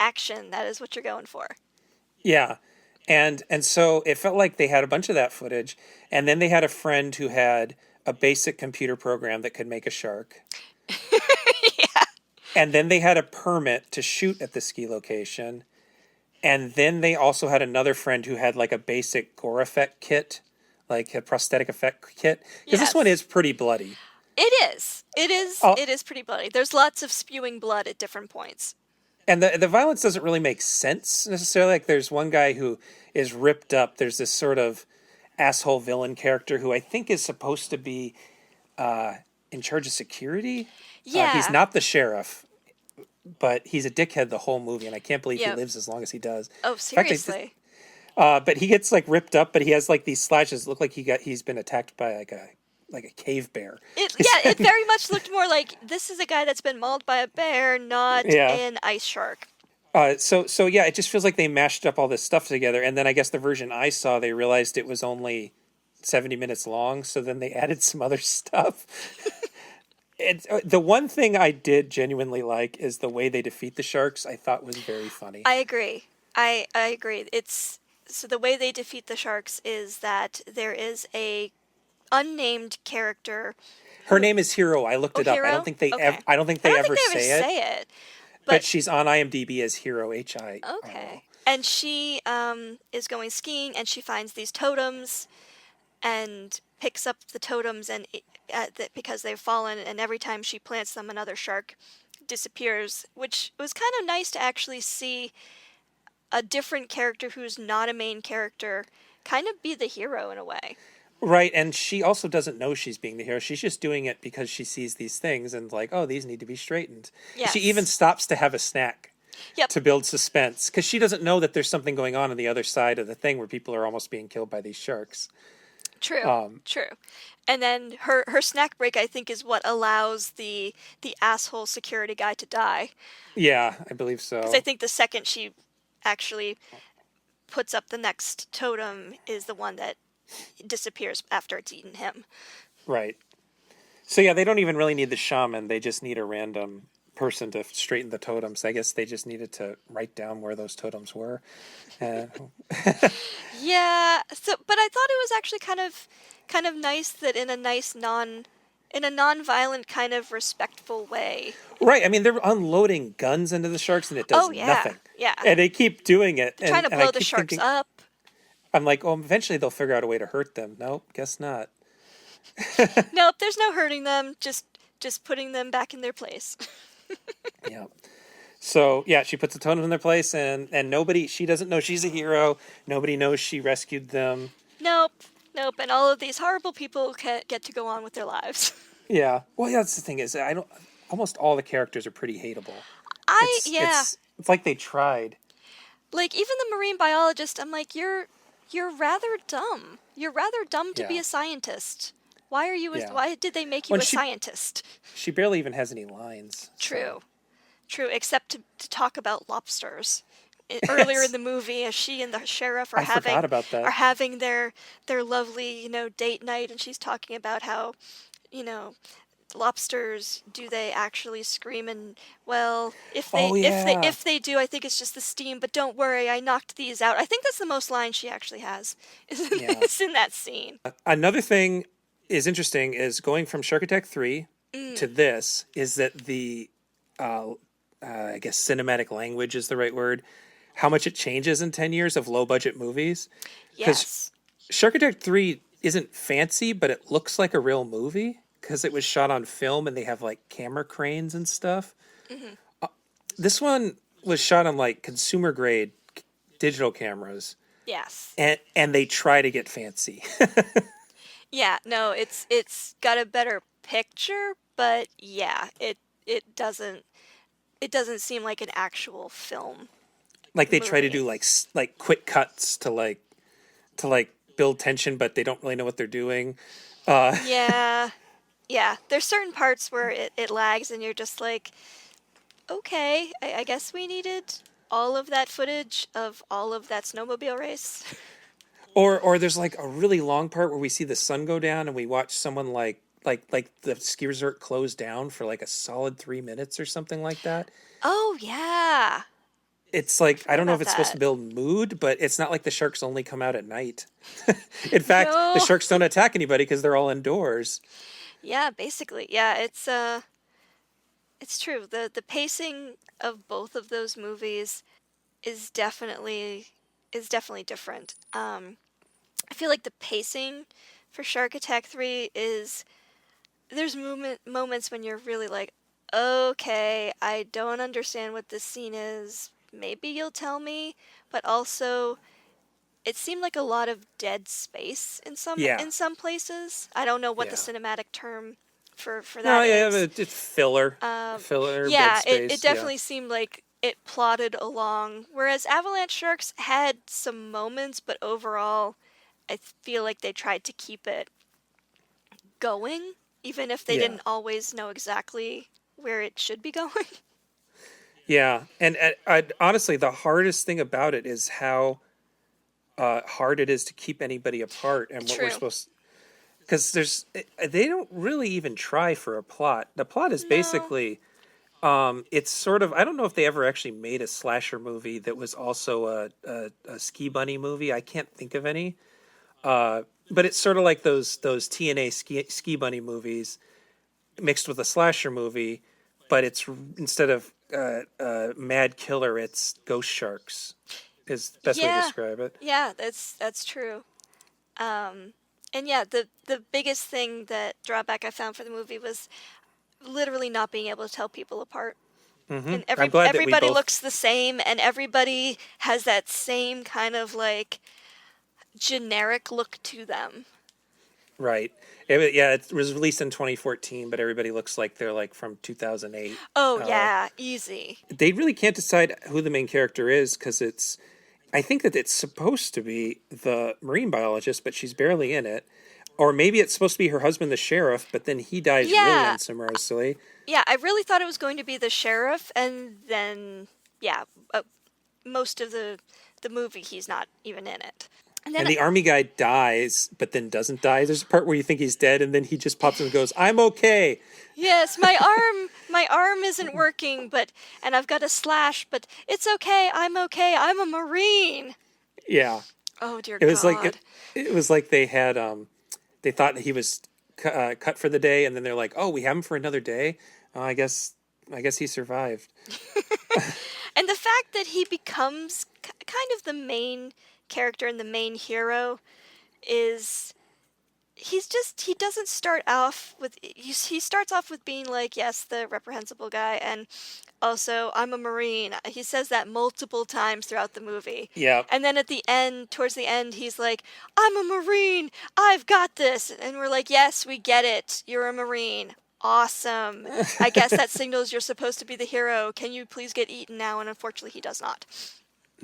action, that is what you're going for. Yeah. And so it felt like they had a bunch of that footage. And then they had a friend who had a basic computer program that could make a shark. Yeah. And then they had a permit to shoot at the ski location. And then they also had another friend who had like a basic gore effect kit, like a prosthetic effect kit. Because this one is pretty bloody. It is. It is pretty bloody. There's lots of spewing blood at different points. And the violence doesn't really make sense necessarily. Like there's one guy who is ripped up. There's this sort of asshole villain character who I think is supposed to be in charge of security. Yeah. He's not the sheriff, but he's a dickhead the whole movie, and I can't believe he lives as long as he does. Oh, seriously? But he gets like ripped up, but he has like these slashes. Look like he's been attacked by like a cave bear. It very much looked more like this is a guy that's been mauled by a bear, not an ice shark. So yeah, it just feels like they mashed up all this stuff together, and then I guess the version I saw, they realized it was only 70 minutes long, so then they added some other stuff. The one thing I did genuinely like is the way they defeat the sharks. I thought was very funny. I agree. I agree. So the way they defeat the sharks is that there is a unnamed character. Her name is Hero. I looked it up. Hero? I don't think they ever say it. But she's on IMDb as Hero HI. Okay. And she is going skiing, and she finds these totems, and picks up the totems, and because they've fallen, and every time she plants them, another shark disappears, which was kind of nice to actually see a different character who's not a main character kind of be the hero in a way. Right, and she also doesn't know she's being the hero. She's just doing it because she sees these things and like, oh, these need to be straightened. Yes. She even stops to have a snack to build suspense because she doesn't know that there's something going on the other side of the thing where people are almost being killed by these sharks. True, true. And then her snack break, I think, is what allows the asshole security guy to die. Yeah, I believe so. Because I think the second she actually puts up the next totem is the one that disappears after it's eaten him. Right. So yeah, they don't even really need the shaman. They just need a random person to straighten the totems. I guess they just needed to write down where those totems were. Yeah. So, but I thought it was actually kind of nice that in a non-violent kind of respectful way. Right. I mean, they're unloading guns into the sharks and it does nothing. Yeah. And they keep doing it. They're trying to blow the sharks up. I'm like, oh, eventually they'll figure out a way to hurt them. Nope, guess not. Nope, there's no hurting them. Just putting them back in their place. Yeah. So yeah, she puts the totem in their place, and she doesn't know she's a hero. Nobody knows she rescued them. Nope. And all of these horrible people get to go on with their lives. Yeah. Well, yeah. That's the thing is, almost all the characters are pretty hateable. It's like they tried. Like even the marine biologist, I'm like, you're rather dumb. You're rather dumb to be a scientist. Why are you? Why did they make you a scientist? She barely even has any lines. True, except to talk about lobsters. Earlier in the movie, as she and the sheriff are having their lovely date night, and she's talking about how lobsters, do they actually scream? And well, if they do, I think it's just the steam. But don't worry, I knocked these out. I think that's the most lines she actually has is in that scene. Another thing is interesting is going from Shark Attack 3 to this is that the I guess cinematic language is the right word. How much it changes in 10 years of low budget movies. Yes. Shark Attack 3 isn't fancy, but it looks like a real movie because it was shot on film and they have like camera cranes and stuff. Mm-hmm. This one was shot on like consumer grade digital cameras. Yes. And they try to get fancy. Yeah, no, it's got a better picture, but yeah, it doesn't seem like an actual film. Like they try to do like quick cuts to build tension, but they don't really know what they're doing. Yeah. There's certain parts where it lags, and you're just like, okay, I guess we needed all of that footage of all of that snowmobile race. Or there's like a really long part where we see the sun go down, and we watch someone like the ski resort close down for like a solid 3 minutes or something like that. Oh yeah. It's like, I don't know if it's supposed to build mood, but it's not like the sharks only come out at night. In fact, the sharks don't attack anybody because they're all indoors. Yeah, basically. Yeah, it's true. The pacing of both of those movies is definitely different. I feel like the pacing for Shark Attack 3 is, there's moments when you're really like, okay, I don't understand what this scene is. Maybe you'll tell me, but also it seemed like a lot of dead space in some places. I don't know what the cinematic term for that is. It's filler. Filler. Yeah, dead space. It definitely seemed like it plodded along, whereas Avalanche Sharks had some moments, but overall, I feel like they tried to keep it going, even if they didn't always know exactly where it should be going. Yeah, and honestly, the hardest thing about it is how hard it is to keep anybody apart, and what we're supposed. Because they don't really even try for a plot. The plot is basically, it's sort of, I don't know if they ever actually made a slasher movie that was also a ski bunny movie. I can't think of any, but it's sort of like those TNA ski bunny movies mixed with a slasher movie. But it's, instead of mad killer, it's ghost sharks. Is the best way to describe it. Yeah, that's true. And yeah, the biggest drawback I found for the movie was literally not being able to tell people apart. Mm-hmm. And I'm glad everybody looks the same, and everybody has that same kind of like generic look to them. Right. It was released in 2014, but everybody looks like they're like from 2008. Oh, yeah, easy. They really can't decide who the main character is because I think that it's supposed to be the marine biologist, but she's barely in it. Or maybe it's supposed to be her husband, the sheriff, but then he dies really unceremoniously. Yeah, I really thought it was going to be the sheriff, and then, most of the movie, he's not even in it. And the army guy dies, but then doesn't die. There's a part where you think he's dead, and then he just pops in and goes, "I'm okay." Yes, my arm isn't working, and I've got a slash, but it's okay. I'm a Marine. Yeah. Oh dear God. It was like they had they thought he was cut for the day, and then they're like, "Oh, we have him for another day. I guess he survived." And the fact that he becomes kind of the main character and the main hero is he doesn't start off with he starts off with being like, yes, the reprehensible guy, and also I'm a Marine. He says that multiple times throughout the movie. Yeah. And then towards the end, he's like, I'm a Marine. I've got this. And we're like, yes, we get it. You're a Marine. Awesome. I guess that signals you're supposed to be the hero. Can you please get eaten now? And unfortunately, he does not.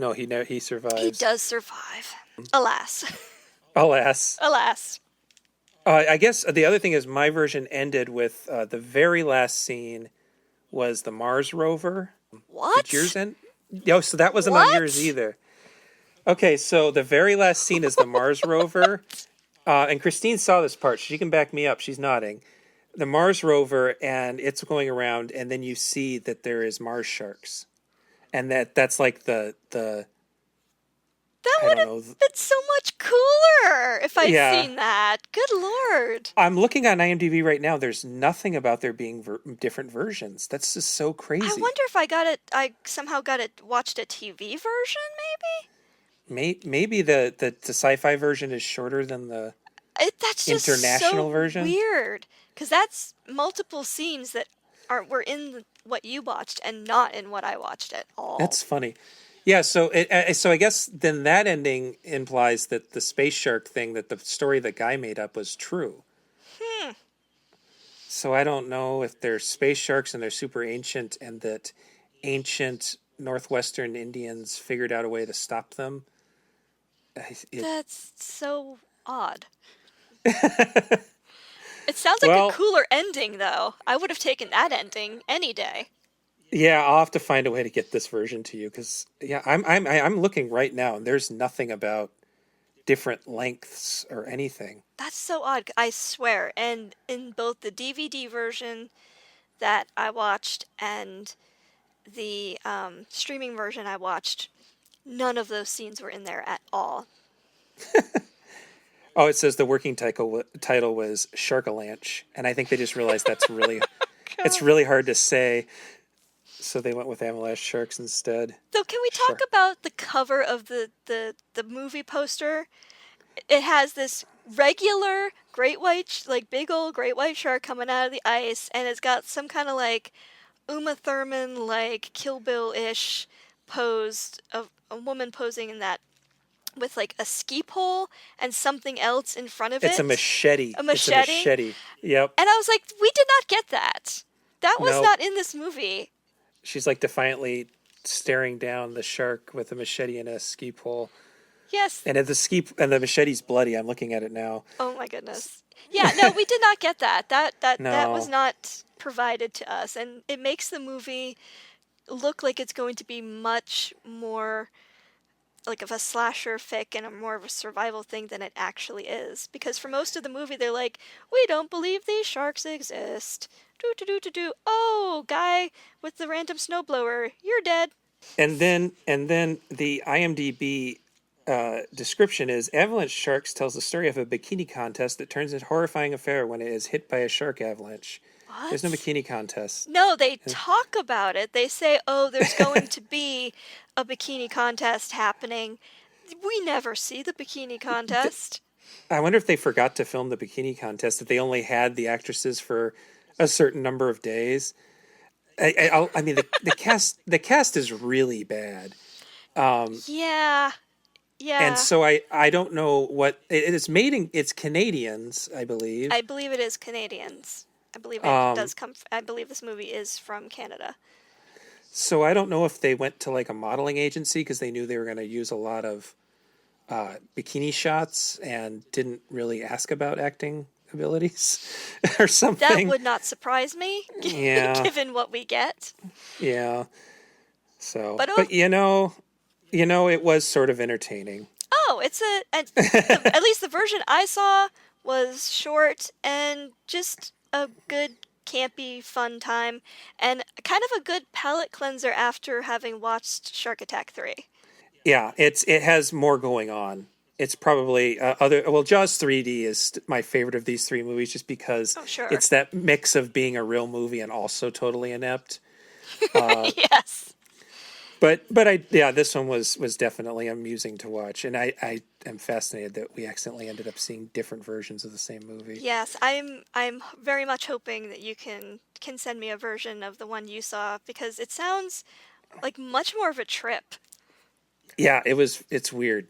No, he survives. He does survive. Alas. Alas. Alas. I guess the other thing is my version ended with the very last scene was the Mars rover. What? Did yours end? No, so that wasn't on yours either. Okay, so the very last scene is the Mars rover. And Christine saw this part. She can back me up. She's nodding. The Mars rover, and it's going around, and then you see that there is Mars sharks. And that's like the that would have been so much cooler if I'd seen that. Good Lord. I'm looking on IMDb right now. There's nothing about there being different versions. That's just so crazy. I wonder if I somehow watched a TV version, maybe? Maybe the Syfy version is shorter than the international version. Weird. Because that's multiple scenes that were in what you watched and not in what I watched at all. That's funny. Yeah, so I guess then that ending implies that the space shark thing, that the story that Guy made up was true. So I don't know if they're space sharks and they're super ancient and that ancient Northwestern Indians figured out a way to stop them. That's so odd. It sounds like a cooler ending, though. I would have taken that ending any day. Yeah, I'll have to find a way to get this version to you because I'm looking right now and there's nothing about different lengths or anything. That's so odd. I swear. And in both the DVD version that I watched and the streaming version I watched, none of those scenes were in there at all. Oh, it says the working title was Sharkalanche, and I think they just realized that's really it's really hard to say, so they went with Avalanche Sharks instead. So can we talk about the cover of the movie poster? It has this regular great white, like big old great white shark coming out of the ice, and it's got some kind of like Uma Thurman, like Kill Bill-ish posed of a woman posing in that, with like a ski pole and something else in front of it. It's a machete. A machete? It's a machete. Yep. And I was like, we did not get that. That was not in this movie. She's like defiantly staring down the shark with a machete and a ski pole. Yes. And the machete's bloody. I'm looking at it now. Oh my goodness. Yeah, no, we did not get that. That was No. not provided to us, and it makes the movie look like it's going to be much more like of a slasher fic and more of a survival thing than it actually is. Because for most of the movie, they're like, we don't believe these sharks exist. Do. Oh, guy with the random snowblower, you're dead. And then the IMDb description is Avalanche Sharks tells the story of a bikini contest that turns into a horrifying affair when it is hit by a shark avalanche. What? There's no bikini contest. No, they talk about it. They say, oh, there's going to be a bikini contest happening. We never see the bikini contest. I wonder if they forgot to film the bikini contest, if they only had the actresses for a certain number of days. I mean, the cast is really bad. Yeah. And so I don't know what it is made in. It's Canadians, I believe. I believe it is Canadians. I believe it does come. I believe this movie is from Canada. So I don't know if they went to like a modeling agency because they knew they were going to use a lot of bikini shots and didn't really ask about acting abilities or something. That would not surprise me. Yeah. Given what we get. Yeah. So, but you know, it was sort of entertaining. Oh, it's at least the version I saw was short and just a good campy fun time and kind of a good palate cleanser after having watched Shark Attack 3. Yeah, it has more going on. It's probably Jaws 3D is my favorite of these three movies just because it's that mix of being a real movie and also totally inept. Yes. But this one was definitely amusing to watch, and I am fascinated that we accidentally ended up seeing different versions of the same movie. Yes, I'm very much hoping that you can send me a version of the one you saw because it sounds like much more of a trip. Yeah, it's weird,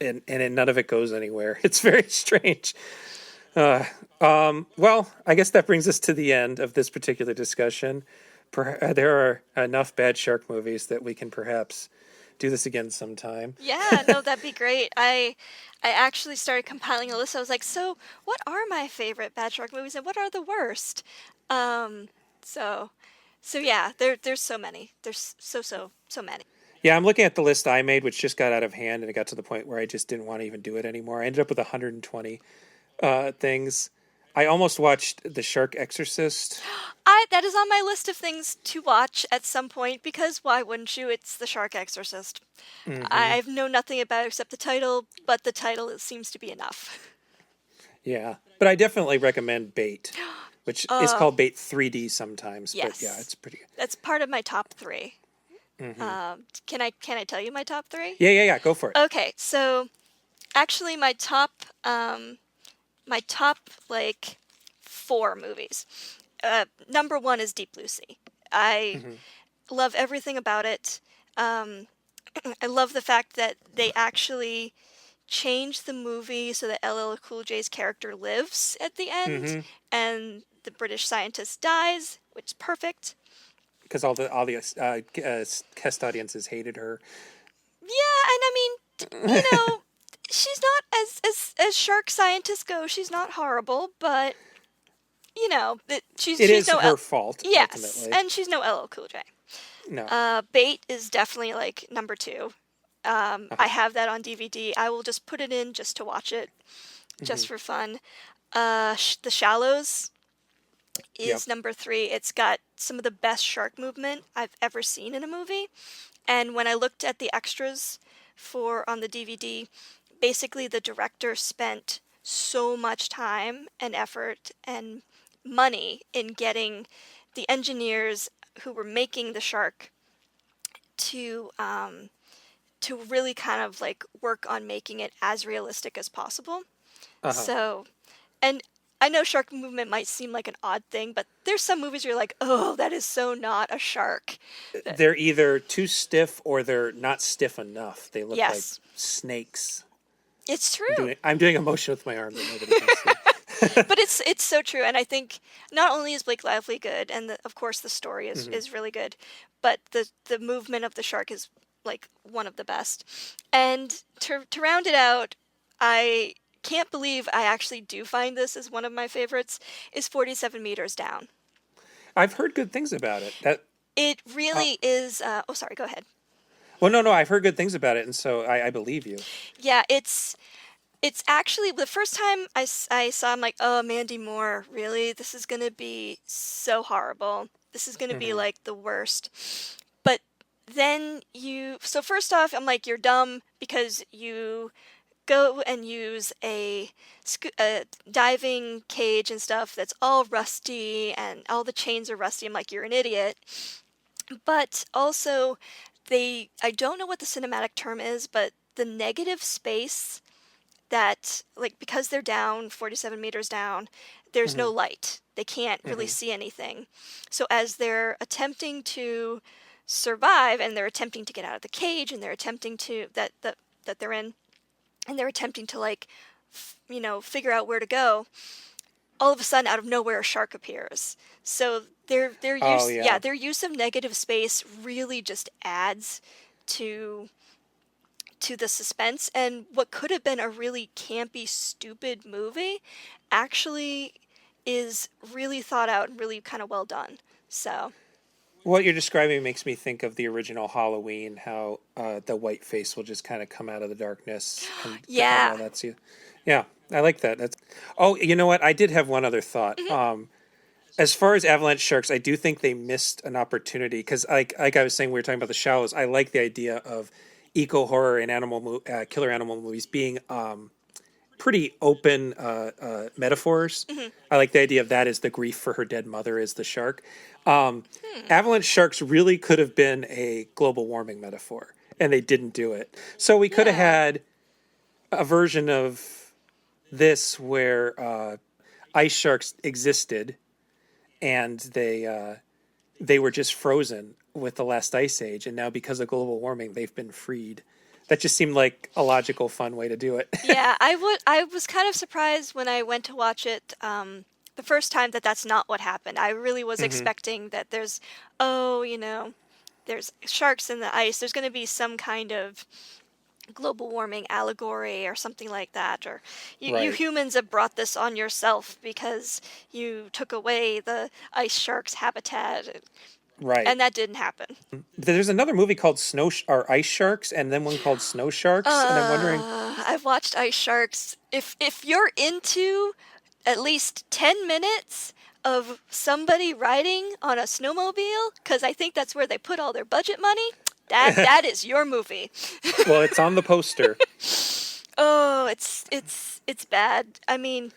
and none of it goes anywhere. It's very strange. Well, I guess that brings us to the end of this particular discussion. There are enough bad shark movies that we can perhaps do this again sometime. Yeah, no, that'd be great. I actually started compiling a list. I was like, so what are my favorite bad shark movies and what are the worst? So yeah, there's so many. There's so many. Yeah, I'm looking at the list I made, which just got out of hand, and it got to the point where I just didn't want to even do it anymore. I ended up with 120 things. I almost watched The Shark Exorcist. That is on my list of things to watch at some point because why wouldn't you? It's The Shark Exorcist. Mm-hmm. I know nothing about it except the title, but the title seems to be enough. Yeah, but I definitely recommend Bait, which is called Bait 3D sometimes. Yes. But yeah, it's pretty good. That's part of my top 3. Mm-hmm. Can I tell you my top 3? Yeah, go for it. Okay, so actually my top like 4 movies. Number 1 is Deep Blue Sea. I love everything about it. I love the fact that they actually changed the movie so that LL Cool J's character lives at the end, and the British scientist dies, which is perfect. Because all the test audiences hated her. Yeah, and I mean, she's not as shark scientists go. She's not horrible, but she's is no her fault. Yes, ultimately. and she's no LL Cool J. No. Bait is definitely like number 2. I have that on DVD. I will just put it in just to watch it, just for fun. The Shallows is number 3. It's got some of the best shark movement I've ever seen in a movie. And when I looked at the extras on the DVD, basically the director spent so much time and effort and money in getting the engineers who were making the shark to really kind of like work on making it as realistic as possible. So, and I know shark movement might seem like an odd thing, but there's some movies where you're like, oh, that is so not a shark. They're either too stiff or they're not stiff enough. They look like snakes. It's true. I'm doing a motion with my arm that nobody can see. But it's so true, and I think not only is Blake Lively good, and of course the story is really good, but the movement of the shark is like one of the best. And to round it out, I can't believe I actually do find this as one of my favorites, is 47 Meters Down. I've heard good things about it. It really is... oh, sorry, go ahead. Well, no, I've heard good things about it, and so I believe you. Yeah, it's actually... The first time I saw, I'm like, oh, Mandy Moore, really? This is going to be so horrible. This is going to be, like, the worst. But then so first off, I'm like, you're dumb because you go and use a diving cage and stuff that's all rusty and all the chains are rusty. I'm like, you're an idiot. But also, I don't know what the cinematic term is, but the negative space that, like, because they're down 47 meters down, there's no light. They can't really see anything. So as they're attempting to survive and they're attempting to get out of the cage and they're attempting to, that they're in, and they're attempting to, like, figure out where to go, all of a sudden, out of nowhere, a shark appears. So their use of negative space really just adds to the suspense. And what could have been a really campy, stupid movie actually is really thought out and really kind of well done. So what you're describing makes me think of the original Halloween, how the white face will just kind of come out of the darkness. And yeah. That's you. Yeah, I like that. Oh, you know what? I did have one other thought. As far as Avalanche Sharks, I do think they missed an opportunity because, like I was saying, we were talking about the shallows. I like the idea of eco horror and killer animal movies being pretty open metaphors. I like the idea of that as the grief for her dead mother is the shark. Avalanche Sharks really could have been a global warming metaphor, and they didn't do it. So we could have had a version of this where ice sharks existed, and they were just frozen with the last ice age, and now because of global warming, they've been freed. That just seemed like a logical, fun way to do it. Yeah, I was kind of surprised when I went to watch it the first time that that's not what happened. I really was expecting that there's sharks in the ice. There's going to be some kind of global warming allegory or something like that, or you humans have brought this on yourself because you took away the ice shark's habitat. Right. And that didn't happen. There's another movie called Ice Sharks, and then one called Snow Sharks, and I'm wondering... I've watched Ice Sharks. If you're into at least 10 minutes of somebody riding on a snowmobile, because I think that's where they put all their budget money, that is your movie. Well, it's on the poster. Oh, it's bad. I mean,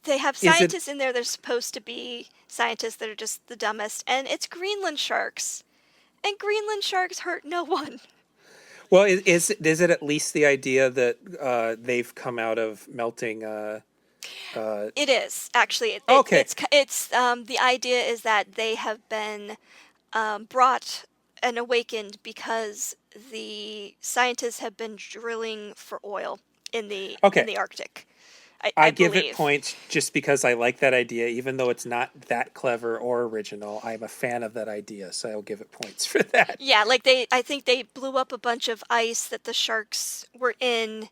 they have scientists in there that are supposed to be scientists that are just the dumbest, and it's Greenland sharks, and Greenland sharks hurt no one. Well, is it at least the idea that they've come out of melting? It is actually. Okay. It's the idea is that they have been brought and awakened because the scientists have been drilling for oil in the Arctic. I give believe. it points just because I like that idea, even though it's not that clever or original. I'm a fan of that idea, so I'll give it points for that. Yeah, like I think they blew up a bunch of ice that the sharks were in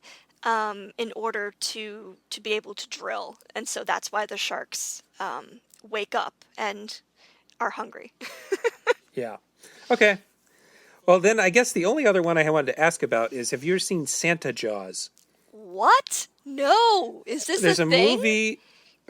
order to be able to drill, and so that's why the sharks wake up and are hungry. Yeah. Okay. Well, then I guess the only other one I wanted to ask about is, have you ever seen Santa Jaws? What? No. Is this There's a a thing? movie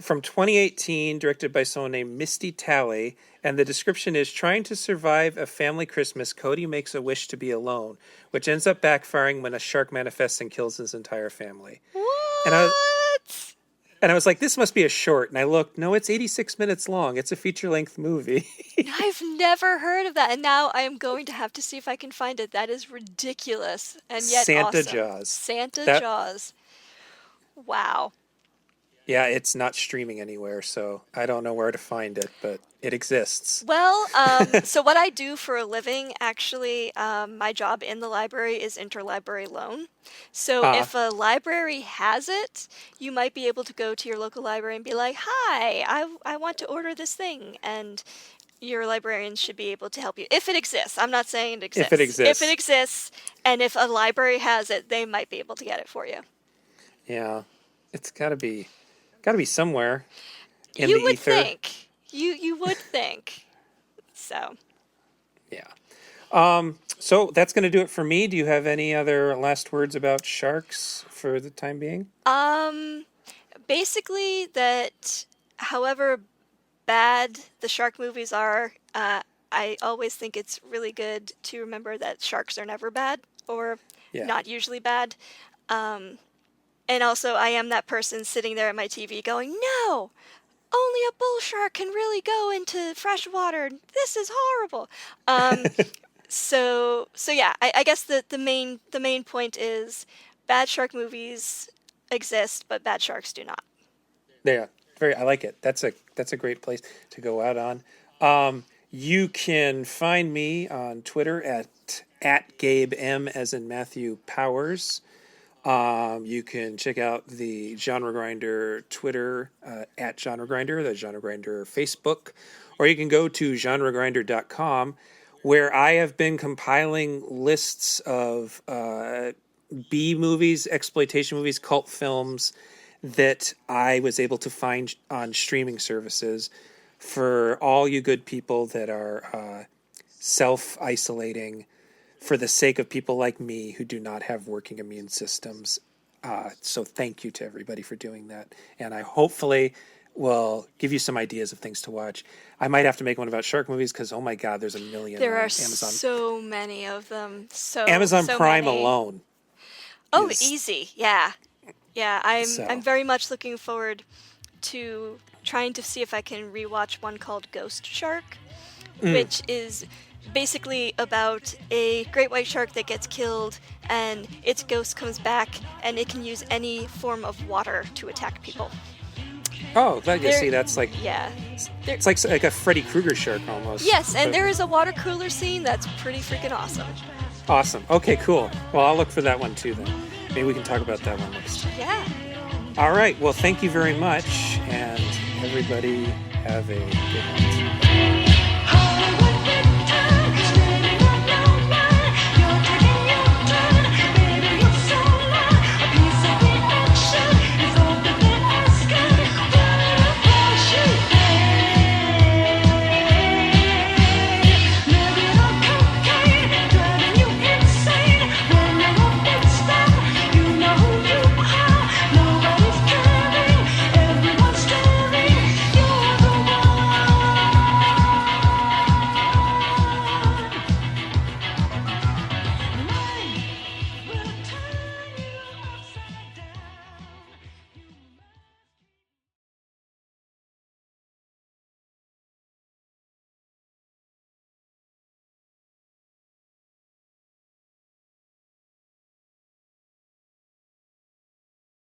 from 2018 directed by someone named Misty Talley, and the description is, trying to survive a family Christmas, Cody makes a wish to be alone, which ends up backfiring when a shark manifests and kills his entire family. What? And I was like, this must be a short. And I looked, no, it's 86 minutes long. It's a feature-length movie. I've never heard of that, and now I am going to have to see if I can find it. That is ridiculous, and yet Santa awesome. Jaws. Santa Jaws. Wow. Yeah, it's not streaming anywhere, so I don't know where to find it, but it exists. Well, so what I do for a living, actually, my job in the library is interlibrary loan. So if a library has it, you might be able to go to your local library and be like, hi, I want to order this thing, and your librarian should be able to help you. If it exists. I'm not saying it exists. If it exists. If it exists, and if a library has it, they might be able to get it for you. Yeah, it's got to be somewhere in You the would ether. think. You would think. So. Yeah. So that's going to do it for me. Do you have any other last words about sharks for the time being? Basically that however bad the shark movies are, I always think it's really good to remember that sharks are never bad, or not usually bad. And also, I am that person sitting there at my TV going, no, only a bull shark can really go into fresh water. This is horrible. So yeah, I guess the main point is bad shark movies exist, but bad sharks do not. Yeah, I like it. That's a great place to go out on. You can find me on Twitter at Gabe M as in Matthew Powers. You can check out the Genre Grinder Twitter at Genre Grinder, the Genre Grinder Facebook, or you can go to genregrinder.com, where I have been compiling lists of B movies, exploitation movies, cult films that I was able to find on streaming services for all you good people that are self-isolating for the sake of people like me who do not have working immune systems. So thank you to everybody for doing that. And I hopefully will give you some ideas of things to watch. I might have to make one about shark movies because, oh my God, there's a million There on are Amazon. so many of them. Amazon Prime many. alone. Oh, easy. Yeah. Yeah, So. I'm very much looking forward to trying to see if I can rewatch one called Ghost Shark, which is basically about a great white shark that gets killed and its ghost comes back and it can use any form of water to attack people. Oh, glad you see. That's like it's like a Freddy Krueger shark almost. Yes, and there is a water cooler scene that's pretty freaking awesome. Awesome. Okay, cool. Well, I'll look for that one too then. Maybe we can talk about that one next time. Yeah. All right. Well, thank you very much, and everybody have a good night.